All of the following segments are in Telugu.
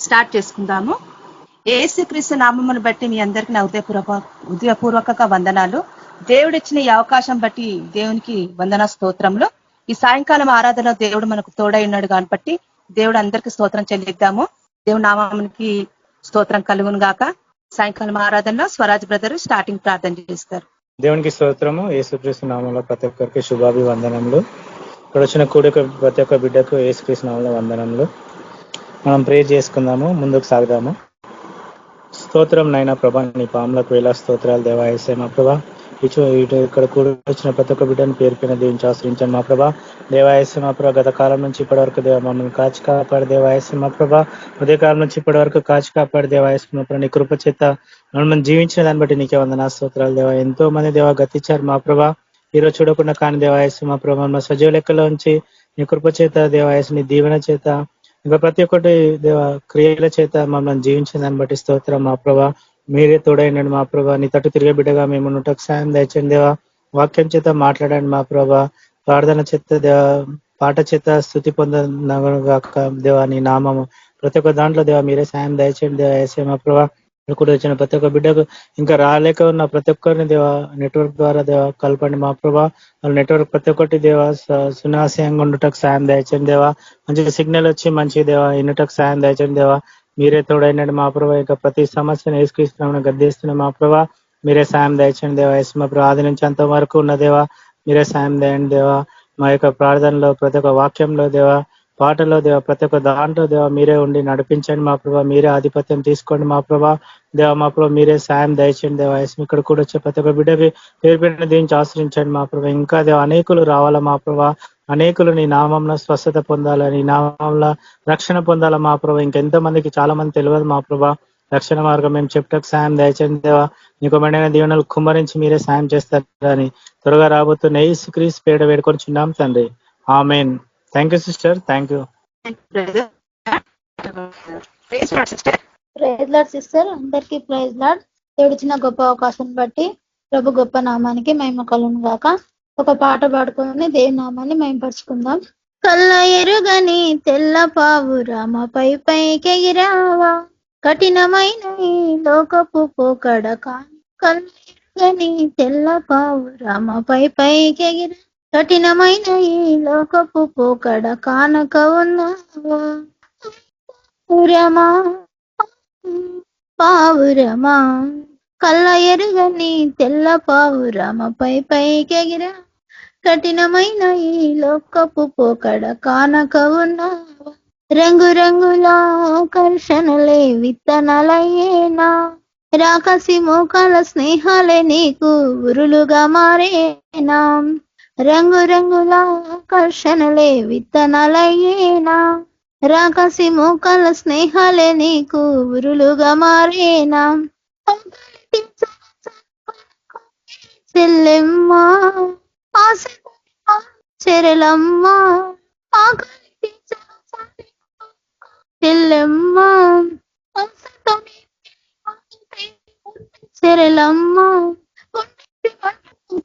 స్టార్ట్ చేసుకుందాము. యేసుక్రీస్తు నామమును బట్టి మీ అందరికీ నా హృదయపూర్వక వందనాలు. దేవుడిచ్చిన ఈ అవకాశం బట్టి దేవునికి వందన స్తోత్రములు. ఈ సాయంకాలం ఆరాధన దేవుడు మనకు తోడై ఉన్నాడు కాబట్టి దేవుడు అందరికీ స్తోత్రం చెల్లిద్దాము. దేవుడి నామానికి స్తోత్రం కలుగును గాక. సాయంకాలం ఆరాధనలో స్వరాజ్ బ్రదర్ స్టార్టింగ్ ప్రార్థన చేస్తారు. దేవునికి స్తోత్రము. యేసుక్రీస్తు నామంలో ప్రతి ఒక్కరికి శుభాభివందనములు. ఇక్కడ వచ్చిన కూడిక ప్రతి ఒక్క బిడ్డకు యేసుక్రీస్తు నామంలో వందనములు. మనం ప్రేర్ చేసుకుందాము, ముందుకు సాగుదాము. స్తోత్రం నైనా ప్రభా, నీ పాములకు వేలా స్తోత్రాలు దేవా. యేసే మా ప్రభా, ఇటు ఇక్కడ కూడా వచ్చిన ప్రతి ఒక్క బిడ్డను పేరు పైన దీవించి ఆశ్రయించాను మా ప్రభా. దేవాయస్సు మా ప్రభా, గత కాలం నుంచి ఇప్పటి వరకు దేవ మమ్మల్ని కాచి కాపాడు దేవాయస్సు మా ప్రభా. ఉదయకాలం నుంచి ఇప్పటి వరకు కాచి కాపాడు దేవాయస్సు మా ప్రభా. నీ కృప చేత మనం జీవించిన దాన్ని బట్టి నీకే వందనా స్తోత్రాలు దేవా. ఎంతో మంది దేవా గతించారు మా ప్రభా, ఈరోజు చూడకుండా కానీ దేవాయస్సు మా ప్రభా, మా సజీవ లెక్కలో ఉంచి నీ కృప చేత దేవాయస్సు, నీ దీవెన చేత ఇంకా ప్రతి ఒక్కటి దేవ క్రియల చేత మమ్మల్ని జీవించిన దాన్ని బట్టి స్తోత్రం మా ప్రభా. మీరే తోడైనాడు మా ప్రభా. నీ తట్టు తిరిగే బిడ్డగా మేము ఉన్నటకు సాయం దయచండి దేవా. వాక్యం చేత మాట్లాడండి మా ప్రభా. ప్రార్థన చేత దేవ, పాట చేత స్తుతి పొందగాక దేవా. నీ నామము ప్రతి ఒక్క దాంట్లో దేవా మీరే సాయం దయచండి దేవా. వేసే మా ప్రభా, కూడా వచ్చిన ప్రతి ఒక్క బిడ్డకు ఇంకా రాలేక ఉన్న ప్రతి ఒక్కరిని దేవా నెట్వర్క్ ద్వారా దేవా కలపండి మా ప్రభా. వాళ్ళ నెట్వర్క్ ప్రతి ఒక్కటి దేవా సునాశయంగా ఉండటకు సాయం దయచండి దేవా. మంచి సిగ్నల్ వచ్చి మంచి దేవా ఇన్నటకు సాయం దయచండి దేవా. మీరే తోడైనాడు మా ప్రభా. ఇక ప్రతి సమస్యను వేసుకరిస్తున్నామని గద్దిస్తున్నాం మా ప్రభా. మీరే సాయం దయచండి దేవా. వేసి మా ప్రభా, ఆది నుంచి అంత వరకు ఉన్న దేవా మీరే సాయం దయండి దేవా. మా యొక్క ప్రార్థనలో ప్రతి ఒక్క వాక్యంలో దేవా, పాటలో దేవ ప్రతి ఒక్క దాంట్లో దేవ మీరే ఉండి నడిపించండి మా ప్రభా. మీరే ఆధిపత్యం తీసుకోండి మా ప్రభా. దేవ మా ప్రభా మీరే సాయం దయచండి దేవ. ఇక్కడ కూడా వచ్చే ప్రతి ఒక్క బిడ్డకి పేరు పెట్టిన దీనికి ఆశ్రయించండి మా ప్రభా. ఇంకా దేవ అనేకులు రావాలా మా ప్రభా. అనేకులు నీ నామంలో స్వస్థత పొందాలా, నీ నామంలో రక్షణ పొందాలా మా ప్రభా. ఇంకెంతో మందికి చాలా మంది తెలియదు మా ప్రభా రక్షణ మార్గం. మేము చెప్టకు సాయం దయచండి దేవ. నీకు మెండైన దీవెనలు కుమ్మరించి మీరే సాయం చేస్తారని త్వరగా రాబోతున్న యేసుక్రీస్తు పేడ వేడుకొని చున్నాం తండ్రి. Amen. Thank you sister. Thank you. Praise lord sister, అందరికీ ప్రైజ్ లార్డ్. దేవుడిచ్చిన గొప్ప అవకాశం బట్టి ప్రభు గొప్ప నామానికి మహిమ కలుగును గాక. ఒక పాట పాడుకొని దేవుని నామాన్ని మహిమపరుచుకుందాం. కళ్ళ ఎరుగని తెల్ల పావురామపై పైకెగిరావా, కఠినమైన ఈ లోకపు పోకడ కళ్ళ ఎరుగని తెల్ల పావురామపై పైకెగిరా, కఠినమైన ఈ లోకపు పోకడ కానక ఉన్నావా. పావురమా పావురమా, కళ్ళ ఎరుగని తెల్ల పావురమపై పైకెగిరా, కఠినమైన ఈ లోకపు పోకడ కానక ఉన్నావా. రంగురంగుల ఆకర్షణలే విత్తనాలయ్యేనా, రాకసి మోకాల స్నేహాలే నీకు ఉరులుగా మారేనా. రంగురంగుల ఆకర్షణలే విత్తనాలయ్యేనా, రాకసి మోకాల స్నేహాలే నీకు ఉరులుగా మారేనా. చెల్లెమ్మా చెరలమ్మా చెల్లెమ్మా చెరలమ్మా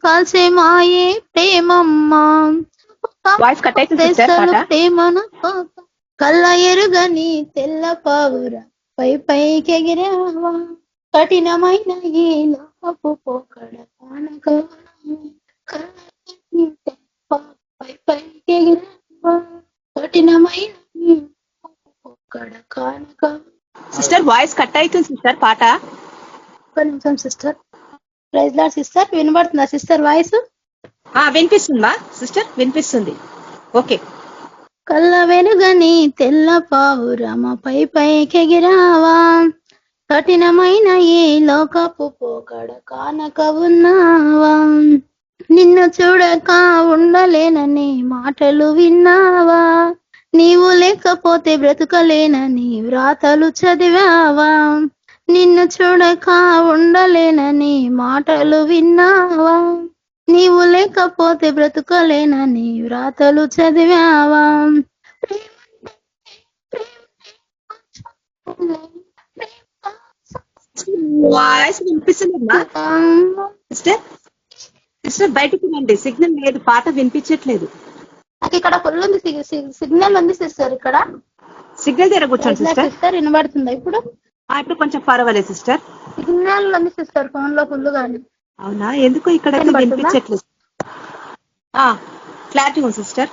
కాసే మాయే ప్రేమమ్మా. ప్రేమను కళ్ళ ఎరుగని తెల్ల పావుర పై పైకెగిరావా, కఠినమైన ఈ లోకపు పోకడ కానక పై పైకెగిరావా, కఠినమైన ఈ పోకడ కానక. సిస్టర్ వాయిస్ కట్ అవుతుంది సిస్టర్ పాట. ఒక్క నిమిషం సిస్టర్. ప్రైజ్ లార్డ్ సిస్టర్, వినబడుతుందా సిస్టర్ వాయిస్? వినిపిస్తుందా సిస్టర్? వినిపిస్తుంది. ఓకే. కళ్ళ వెలుగని తెల్ల పావురమపై పైకెగిరావా, కఠినమైన ఈ లోకపు పోకడ కానక ఉన్నావా. నిన్ను చూడక ఉండలేనని మాటలు విన్నావా, నీవు లేకపోతే బ్రతుకలేనని వ్రాతలు చదివావా. నిన్ను చూడక ఉండలేనని మాటలు విన్నావా, నీవు లేకపోతే బ్రతుకలేనని వ్రాతలు చదివావా. వాయిస్ వినిపిస్తుందమ్మా సిస్టర్? సిస్టర్ బయటకు రండి, సిగ్నల్ లేదు, పాట వినిపించట్లేదు. నాకు ఇక్కడ ఫుల్ ఉంది సిగ్నల్ ఉంది సిస్టర్. ఇక్కడ సిగ్నల్ దగ్గర కూర్చోండి సిస్టర్. సిస్టర్ వినబడుతుందా ఇప్పుడు? ఇప్పుడు కొంచెం పర్వాలేదు సిస్టర్. సిగ్నల్ ఉంది సిస్టర్ ఫోన్ లో ఫుల్ గాని. అవునా, ఎందుకో ఇక్కడ వినిపించట్లేదు. క్లారిటీ ఉంది సిస్టర్.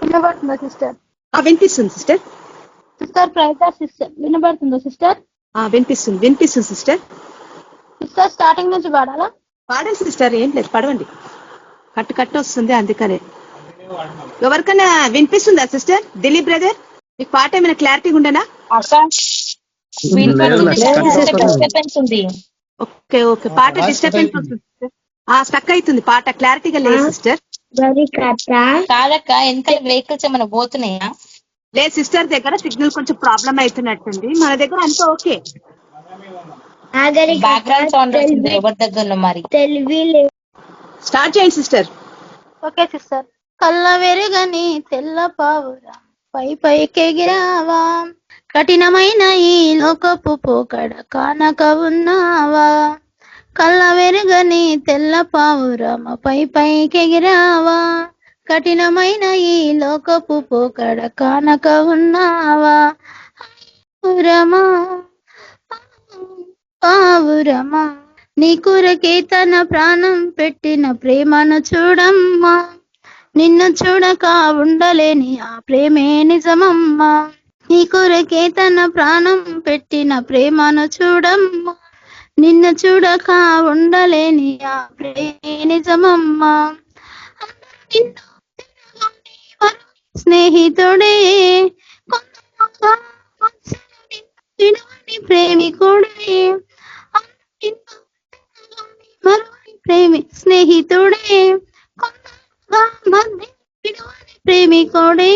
వినబడుతుందా సిస్టర్? వినిపిస్తుంది సిస్టర్. సిస్టర్ ప్రైజ్ సిస్టర్ వినబడుతుందా సిస్టర్? వినిపిస్తుంది సిస్టర్. సిస్టర్ స్టార్టింగ్ నుంచి పాడాలా? పాడండి సిస్టర్, ఏం లేదు, పడవండి. కట్టు వస్తుంది అందుకనే. ఎవరికైనా వినిపిస్తుందా సిస్టర్? దిలీప్ బ్రదర్, మీకు పాట ఏమైనా క్లారిటీగా ఉండనా? ఓకే, పాట డిస్టర్బెన్స్ ఉంటుంది. స్టక్ అవుతుంది పాట, క్లారిటీగా లేదు సిస్టర్. కాదక్క, వెనకాల వెహికల్స్ ఏమైనా పోతున్నాయా? లేదు సిస్టర్, దగ్గర సిగ్నల్ కొంచెం ప్రాబ్లం అవుతున్నట్టుంది. మన దగ్గర అంతా ఓకే. బ్యాక్గ్రౌండ్ సౌండ్ వచ్చింది ఎవరి దగ్గర మరి. స్టార్ట్ చేయండి సిస్టర్. Okay sister. కళ్ళ వెరుగని తెల్ల పావురా పైకెగిరావా, కఠినమైన ఈ లోకపు పోకడ కానక ఉన్నావా. కళ్ళ వెరుగని తెల్ల పావురమ పైకెగిరావా, కఠినమైన ఈ లోకపు పోకడ కానక ఉన్నావా. పావురమా నీ కొరకే తన ప్రాణం పెట్టిన ప్రేమను చూడమ్మా, నిన్ను చూడక ఉండలేని ఆ ప్రేమే నిజమమ్మా. నీ కొరకే తన ప్రాణం పెట్టిన ప్రేమను చూడమ్మా, నిన్ను చూడక ఉండలేని ఆ ప్రేమే నిజమమ్మా. స్నేహితుడే ప్రేమికుడే స్నేహితుడే ప్రేమికుడే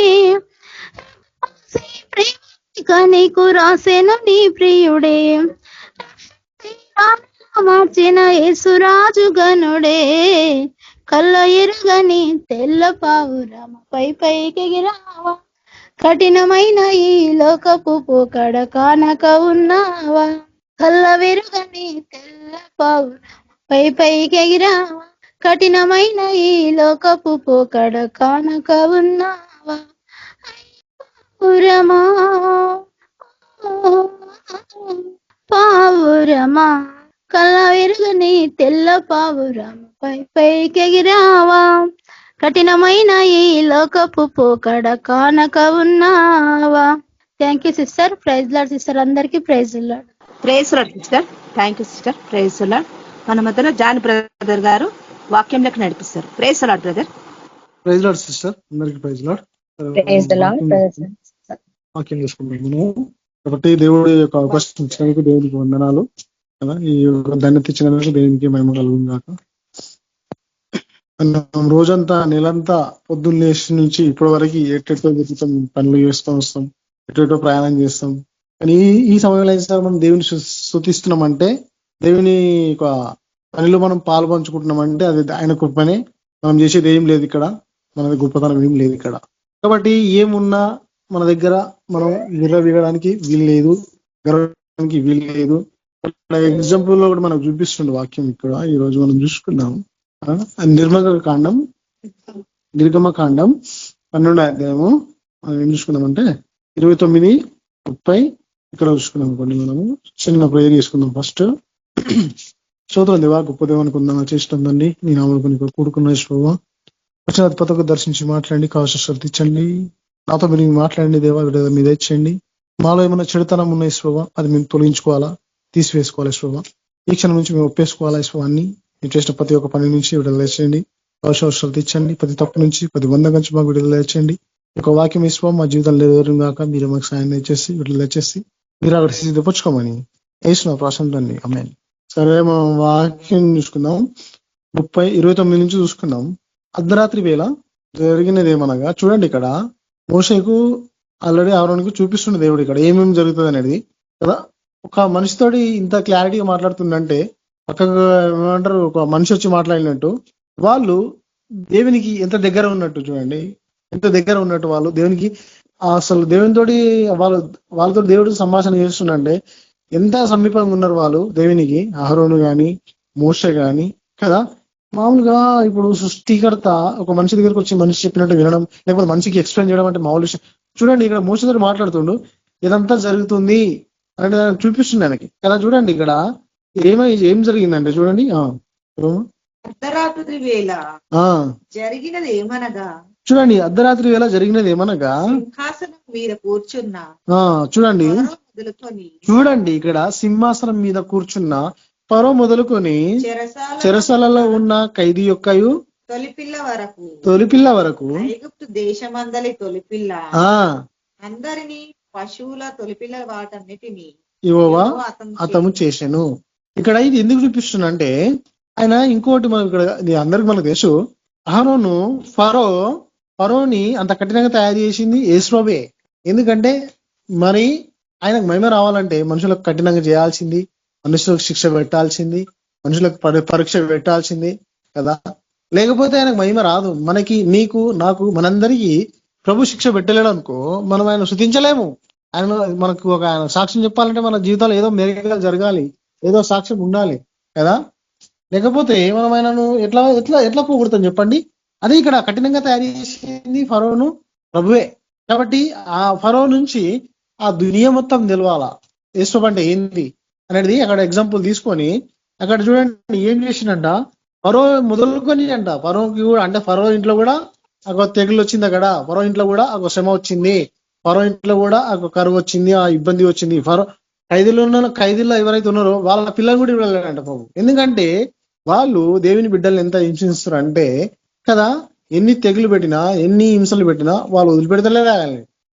నీకు రాసేను నీ ప్రియుడే, మార్చిన యేసురాజు గనుడే. కళ్ళ ఎరుగని తెల్ల పావురమ పైకెగిరావా, కఠినమైన ఈ లోకపు పోకడ కానక ఉన్నావా. కళ్ళ వెరుగని తెల్ల పావురమ పైకెగిరావా, కఠినమైన ఈ లోకపు పోకడ కానక ఉన్నావా. పావురమా కళ్ళ వెరుగని తెల్ల పావురమ పైకెగిరావా, కఠినమైన ఈ లోకపు పోకడ కానక ఉన్నావా. Thank you sister. Praise lord sister, అందరికీ praise lord. Praise lord sister. Thank you sister. Praise lord. మన మధ్యలో జాన్ బ్రదర్ గారు వాక్యంలోకి నడిపిస్తారు. Praise lord brother. Praise lord sister, అందరికీ ప్రైజ్ లార్డ్. వాక్యం చేసుకుంటాము కాబట్టి దేవుడి యొక్క అవకాశం ఇచ్చినందుకు దేవుడికి వందనాలు కదా. ఈ ధన్యత ఇచ్చినందుకు దేవునికి మహిమ కలుగును గాక. రోజంతా నెలంతా పొద్దున్న లేచి నుంచి ఇప్పటి వరకు ఎట్టెట్టో తిరుగుతాం, పనులు చేస్తూ వస్తాం, ఎట్టెటో ప్రయాణం చేస్తాం. కానీ ఈ సమయంలో ఏం మనం దేవుని స్తుతిస్తున్నామంటే, దేవుని యొక్క పనిలో మనం పాలు పంచుకుంటున్నామంటే అది ఆయన కృపనే. మనం చేసేది ఏం లేదు ఇక్కడ, మనది గొప్పతనం ఏం లేదు ఇక్కడ. కాబట్టి ఏమున్నా మన దగ్గర మనం విరవీయడానికి వీలు లేదు, గర్వడానికి వీలు లేదు. ఎగ్జాంపుల్ లో కూడా మనకు చూపిస్తుండే వాక్యం ఇక్కడ ఈ రోజు మనం చూసుకున్నాం. నిర్గమకాండం 12వ అధ్యాయము మనం ఏం చూసుకున్నామంటే 29-30 ఇక్కడ చూసుకున్నాం. కొన్ని మనము చిన్న ప్రేయర్ చేసుకుందాం. ఫస్ట్ స్తోత్రం దేవా, గొప్ప దేవానికి ఉందా చేస్తుందండి. నీ నామకు కూడుకున్న ప్రభావ వచ్చిన అద్భుతంగా దర్శించి మాట్లాడండి, కావాల్సిన శ్రద్ధించండి. నాతో మీరు మాట్లాడండి దేవా, మీద ఇచ్చండి. మాలో ఏమైనా చెడుతనం ఉన్న ఈశ్వవా అది మేము తొలగించుకోవాలా, తీసివేసుకోవాలి ఈశ్వవా. ఈ క్షణం నుంచి మేము ఒప్పేసుకోవాలా ఈశ్వాన్ని. మీరు చేసిన ప్రతి ఒక్క పని నుంచి విడుదల చేయండి, కావాల్సిన శ్రద్ధించండి. ప్రతి తప్పు నుంచి, ప్రతి బంధం నుంచి మాకు విడుదల చేయండి. ఒక వాక్యం ఈశ్వ మా జీవితంలో ఎదురు కాక మీరు మాకు సాయం చేసి విడుదల చేసి మీరు అక్కడ సిద్ధపరచుకోమని వేసిన ప్రాసంతండి. అమ్మాయి సరే, మనం వాక్యం చూసుకుందాం. 29 నుంచి చూసుకుందాం. అర్ధరాత్రి వేళ జరిగినది ఏమనగా, చూడండి ఇక్కడ మోషేకు ఆల్రెడీ ఆరోనికి చూపిస్తుండే దేవుడు ఇక్కడ ఏమేమి జరుగుతుంది అనేది కదా. ఒక మనిషితోటి ఇంత క్లారిటీగా మాట్లాడుతుందంటే, పక్కగా ఏమంటారు, ఒక మనిషి వచ్చి మాట్లాడినట్టు వాళ్ళు దేవునికి ఎంత దగ్గర ఉన్నట్టు చూడండి, ఎంత దగ్గర ఉన్నట్టు వాళ్ళు దేవునికి. అసలు దేవునితోటి వాళ్ళతో దేవుడికి సంభాషణ చేస్తుండే ఎంత సమీపంగా ఉన్నారు వాళ్ళు దేవునికి. అహరోను గాని మోషే గాని కదా. మామూలుగా ఇప్పుడు సృష్టికర్త ఒక మనిషి దగ్గరకు వచ్చి మనిషి చెప్పినట్టు వినడం, లేకపోతే మనిషికి ఎక్స్ప్లెయిన్ చేయడం అంటే మామూలు విషయం. చూడండి ఇక్కడ మోషే దగ్గర మాట్లాడుతుండు, ఇదంతా జరుగుతుంది అంటే చూపిస్తుంది ఆయనకి కదా. చూడండి ఇక్కడ ఏం జరిగిందంటే చూడండి. అర్ధరాత్రి వేళ జరిగినది ఏమనగా, చూడండి అర్ధరాత్రి వేళ జరిగినది ఏమనగా సింహాసనం మీద కూర్చున్న చూడండి మొదలుకొని చూడండి ఇక్కడ సింహాసనం మీద కూర్చున్న ఫరో మొదలుకొని చెరసాలలో ఉన్న ఖైదీ యొక్కయు తొలిపిల్ల వరకు ఐగుప్తు దేశమందలి తొలిపిల్ల అందరినీ పశువుల తొలిపిల్ల వాటన్నిటిని యెహోవా అతము చేసెను. ఇక్కడ ఇది ఎందుకు చూపిస్తున్నా అంటే ఆయన ఇంకోటి మనం ఇక్కడ అందరికి మనకు తెలుసు, అహరోను ఫరోని అంత కఠినంగా తయారు చేసింది యేసుప్రభువే. ఎందుకంటే మరి ఆయనకు మహిమ రావాలంటే మనుషులకు కఠినంగా చేయాల్సింది, మనుషులకు శిక్ష పెట్టాల్సింది, మనుషులకు పరీక్ష పెట్టాల్సింది కదా. లేకపోతే ఆయనకు మహిమ రాదు. మనకి, నీకు, నాకు, మనందరికీ ప్రభు శిక్ష పెట్టలేడు అనుకో, మనం ఆయన శుతించలేము. ఆయన మనకు ఒక ఆయన సాక్ష్యం చెప్పాలంటే మన జీవితాలు ఏదో మెరుగలు జరగాలి, ఏదో సాక్ష్యం ఉండాలి కదా. లేకపోతే మనం ఆయనను ఎట్లా ఎట్లా ఎట్లా పోగొడతాం చెప్పండి. అదే ఇక్కడ కఠినంగా తయారు చేసింది ఫరోను ప్రభువే. కాబట్టి ఆ ఫరో నుంచి ఆ దునియా మొత్తం నిలవాలా యేసు అంటే ఏంది అనేది అక్కడ ఎగ్జాంపుల్ తీసుకొని అక్కడ చూడండి ఏం చేసిందంట. ఫరో మొదలుకొని అంట ఫరోకి కూడా అంటే ఫరో ఇంట్లో కూడా ఒక తెగులు వచ్చింది. అక్కడ ఫరో ఇంట్లో కూడా ఒక శ్రమ వచ్చింది, ఫరో ఇంట్లో కూడా ఒక కరువు వచ్చింది, ఆ ఇబ్బంది వచ్చింది. ఫరో ఖైదీల్లో ఎవరైతే ఉన్నారో వాళ్ళ పిల్లలు కూడా వెళ్ళాడంట ప్రభు. ఎందుకంటే వాళ్ళు దేవుని బిడ్డలు ఎంత హింసిస్తారు అంటే కదా, ఎన్ని తెగులు పెట్టినా ఎన్ని హింసలు పెట్టినా వాళ్ళు వదిలిపెడతలేదా.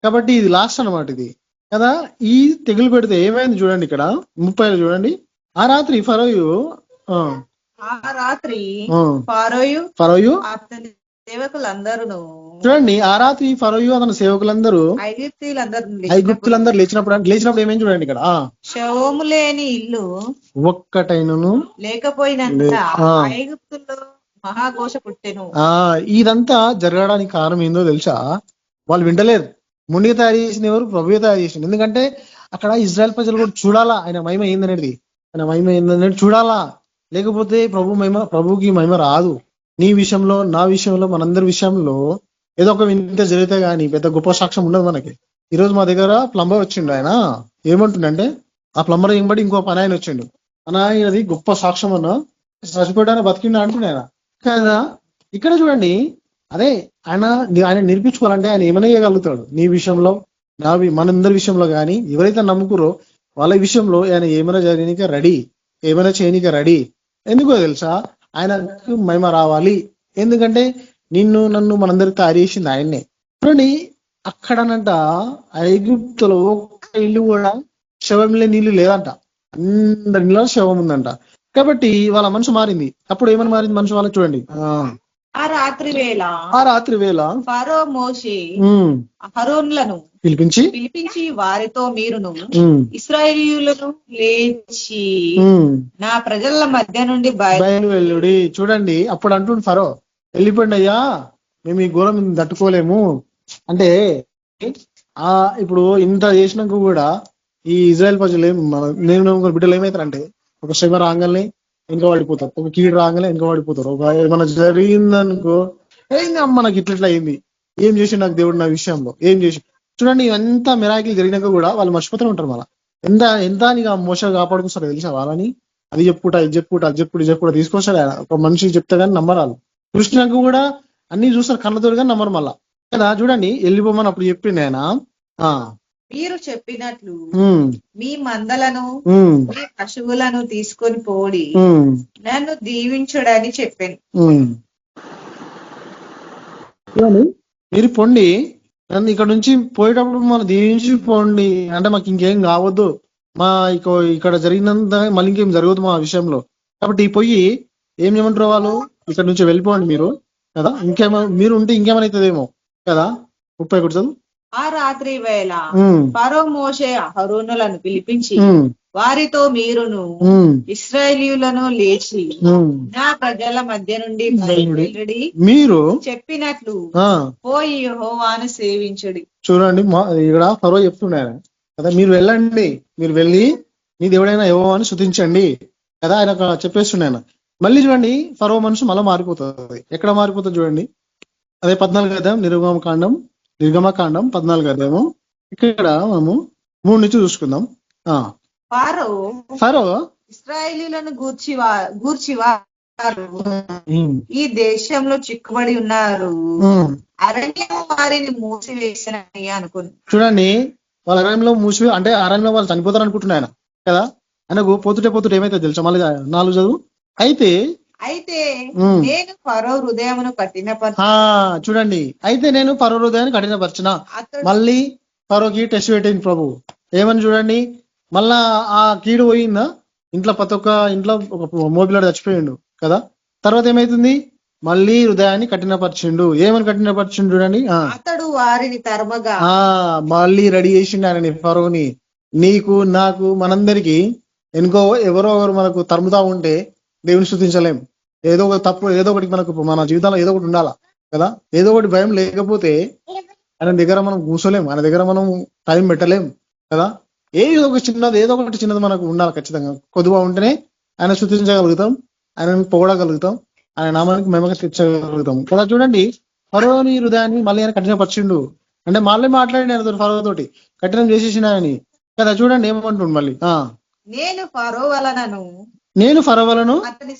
కాబట్టి ఇది లాస్ట్ అన్నమాట ఇది కదా. ఈ తెగులు పెడితే ఏమైంది చూడండి ఇక్కడ 30 చూడండి. ఆ రాత్రి ఫరోయు అతని సేవకులందరూ చూడండి, ఆ రాత్రి ఫరోయు అతని సేవకులందరూ ఐగుప్తులందరూ లేచినప్పుడు ఏమేమి చూడండి ఇక్కడ శవము లేని ఇల్లు ఒక్కటైనను లేకపోయినంత ఐగుప్తుల్లో మహాఘోష పుట్టెను. ఇదంతా జరగడానికి కారణం ఏందో తెలుసా? వాళ్ళు వింటలేరు. ముందుగా తయారు చేసిన ఎవరు? ప్రభువే తయారు చేసింది. ఎందుకంటే అక్కడ ఇజ్రాయెల్ ప్రజలు కూడా చూడాలా ఆయన మహిమ ఏందనేది, ఆయన మహిమ ఏందనేది చూడాలా. లేకపోతే ప్రభువుకి మహిమ రాదు. నీ విషయంలో, నా విషయంలో, మనందరి విషయంలో ఏదో ఒక వింత జరిగితే గానీ పెద్ద గొప్ప సాక్ష్యం ఉండదు మనకి. ఈరోజు మా దగ్గర ప్లంబర్ వచ్చిండు. ఆయన ఏమంటుండంటే ఆ ప్లంబర్ ఏంబడి ఇంకో పని ఆయన వచ్చిండు, ఆయనది గొప్ప సాక్ష్యం అన్న, చచ్చిపోయాడని బతికిండు అంటుండే ఆయన కదా. ఇక్కడ చూడండి అదే ఆయన నేర్పించుకోవాలంటే ఆయన ఏమైనా చేయగలుగుతాడు. నీ విషయంలో, మనందరి విషయంలో కానీ ఎవరైతే నమ్ముకురో వాళ్ళ విషయంలో ఆయన ఏమైనా చేయడానికి రెడీ, ఏమైనా చేయడానికి రెడీ. ఎందుకో తెలుసా? ఆయనకు మహిమ రావాలి. ఎందుకంటే నిన్ను నన్ను మనందరికి తయారు చేసింది ఆయన్నే. చూడండి అక్కడనంట ఐగుప్తులో ఒక్క ఇల్లు కూడా శవంలో నీళ్లు లేదంట, అందరి ఇళ్ళ శవం ఉందంట. కాబట్టి వాళ్ళ మనసు మారింది. అప్పుడు ఏమని మారింది మనసు వాళ్ళకి? చూడండి ఆ రాత్రి వేళ ఫరో మోషే అహరోనులను పిలిపించి వారితో మీరును ఇశ్రాయేలీయులను లేచి నా ప్రజల మధ్య నుండి బయలువెళ్ళుడి. చూడండి అప్పుడు అంటుండు ఫరో, వెళ్ళిపోండి అయ్యా, మేము ఈ ఘోరం తట్టుకోలేము అంటే. ఇప్పుడు ఇంత చేసినాక కూడా ఈ ఇజ్రాయెల్ ప్రజలు నేను బిడ్డలు ఏమవుతారంటే ఒక శ్రమ రాగానే ఇంకా పడిపోతారు, ఒక కీడు రాగానే ఇంకా పడిపోతారు. ఒక ఏమైనా జరిగిందనుకో మనకి ఇట్లా అయింది, ఏం చేసి నాకు దేవుడు నా విషయంలో ఏం చేసి. చూడండి ఎంత మిరాకిల్ జరిగినాక కూడా వాళ్ళు మర్చిపోతూనే ఉంటారు. మళ్ళీ ఎంత నీకు మోసగా కాపాడుకొస్తారు తెలుసా వాళ్ళని. అది చెప్పుట ఇది చెప్పుట అది చెప్పుడు తీసుకొస్తాడు ఆయన. ఒక మనిషి చెప్తే కానీ నమ్మరాలు, కృష్ణకు కూడా అన్ని చూస్తారు కళ్ళతోడు కానీ నమ్మరు మళ్ళా కదా. చూడండి వెళ్ళిపోమని అప్పుడు చెప్పింది ఆయన, మీరు చెప్పినట్లు మీ మందలను మీ పశువులను తీసుకొని పోడి నన్ను దీవించుడని చెప్పాను. మీరు పొండి, నన్ను ఇక్కడ నుంచి పోయేటప్పుడు మనం దీవించి పోండి అంటే మాకు ఇంకేం కావద్దు, మా ఇక్కడ జరిగినంత మళ్ళీ ఇంకేం జరగదు మా విషయంలో. కాబట్టి పోయి ఏం చేయమంటారు వాళ్ళు, ఇక్కడ నుంచి వెళ్ళిపోండి మీరు కదా. మీరు ఉంటే ఇంకేమైతుందేమో కదా. 31 ఆ రాత్రి వేళ ఫరో మోషే అహరోనులను పిలిపించి వారితో మీరును ఇశ్రాయేలీయులను లేచి నా ప్రజల మధ్య నుండి బయలుదేరి మీరు చెప్పినట్లు పోయి యెహోవాను సేవించుడి. చూడండి ఇక్కడ ఫరో చెప్తున్నాడు కదా, మీరు వెళ్ళండి, మీరు వెళ్ళి మీ దేవుడైన యెహోవాను స్తుతించండి కదా. ఆయన చెప్పేస్తున్నాయన మళ్ళీ చూడండి ఫరో మనసు మళ్ళీ మారిపోతుంది. ఎక్కడ మారిపోతుంది చూడండి, అదే 14 అధ్యాయం నిర్గమకాండం 14 అధ్యాయము. ఇక్కడ మనము 3 నుంచి చూసుకుందాం. ఫరో ఇశ్రాయేలీయులను గూర్చివారు ఈ దేశంలో చిక్కుబడి ఉన్నారు, అరణ్యం వారిని మూసివేసినని అనుకుని. చూడండి వాళ్ళ అరణ్యంలో అంటే అరణ్యంలో వాళ్ళు చనిపోతారు అనుకుంటున్నా ఆయన కదా. ఆయనకు పోతుంటే ఏమైతే తెలుసా, మళ్ళీ 4 చదువు. అయితే నేను ఫరో హృదయమును చూడండి, అయితే నేను ఫరో హృదయాన్ని కఠినపరిచిన. మళ్ళీ ఫరోకి టెస్ట్ పెట్టింది ప్రభు. ఏమని చూడండి, మళ్ళా ఆ కీడు పోయిందా, ఇంట్లో ప్రతి ఒక్క ఇంట్లో ఒక మోపిలాడు చచ్చిపోయిండు కదా. తర్వాత ఏమైతుంది, మళ్ళీ హృదయాన్ని కఠినపరిచిండు. ఏమని కఠినపరిచిండు చూడండి, అతడు వారిని తరమగా మళ్ళీ రెడీ చేసిండు ఆయనని, ఫరోని. నీకు నాకు మనందరికి ఎవరో ఒకరు మనకు తరుముతా ఉంటే దేవుని స్తుతించలేం. ఏదో ఒక తప్పు, ఏదో ఒకటి మనకు మన జీవితంలో ఏదో ఒకటి ఉండాలా కదా. ఏదో ఒకటి భయం లేకపోతే ఆయన దగ్గర మనం కూర్చోలేం, ఆయన దగ్గర మనం టైం పెట్టలేం కదా. ఏదో ఒకటి చిన్నది మనకు ఉండాలి ఖచ్చితంగా. కొద్దుగా ఉంటేనే ఆయన స్తుతించగలుగుతాం, ఆయనను పొగడగలుగుతాం, ఆయన నామానికి మేమగా తెచ్చగలుగుతాం కదా. చూడండి ఫరోని హృదయాన్ని మళ్ళీ ఆయన కఠినపరిచిండు. అంటే మళ్ళీ మాట్లాడి ఆయన ఫరో తోటి కఠినం చేసేసిన ఆయనని కదా. చూడండి ఏమంటుండు మళ్ళీ, నేను ఫరో వలను అతని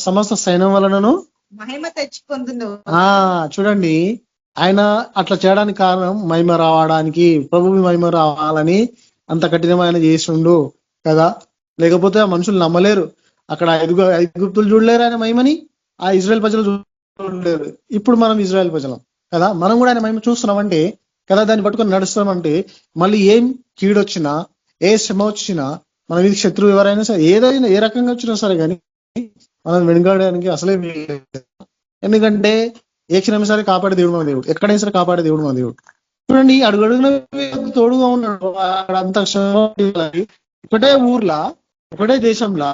సమస్త సైన్యం వలనను మహిమ తెచ్చుకుందును. చూడండి ఆయన అట్లా చేయడానికి కారణం మహిమ రావడానికి, ప్రభువు మహిమ రావాలని అంత కఠినమైన చేసిండు కదా. లేకపోతే ఆ మనుషులు నమ్మలేరు. అక్కడ ఐగుప్తులు చూడలేరు ఆయన మహిమని, ఆ ఇజ్రాయెల్ ప్రజలు చూడలేరు. ఇప్పుడు మనం ఇజ్రాయెల్ ప్రజలం కదా, మనం కూడా ఆయన మహిమ చూస్తున్నామంటే కదా, దాన్ని పట్టుకొని నడుస్తున్నామంటే మళ్ళీ ఏం కీడొచ్చినా, ఏ శ్రమ వచ్చినా, మన మీద శత్రువు ఎవరైనా సరే, ఏదైనా ఏ రకంగా వచ్చినా సరే కానీ మనం వెనుకాడడానికి అసలే. ఎందుకంటే ఏ క్షణం సరే కాపాడే దేవుడు మన దేవుడు, ఎక్కడైనా సరే కాపాడే దేవుడు మన దేవుడు. చూడండి అడుగడుగున తోడుగా ఉన్నాడు. అంత ఒకటే ఊర్లా, ఒకటే దేశంలో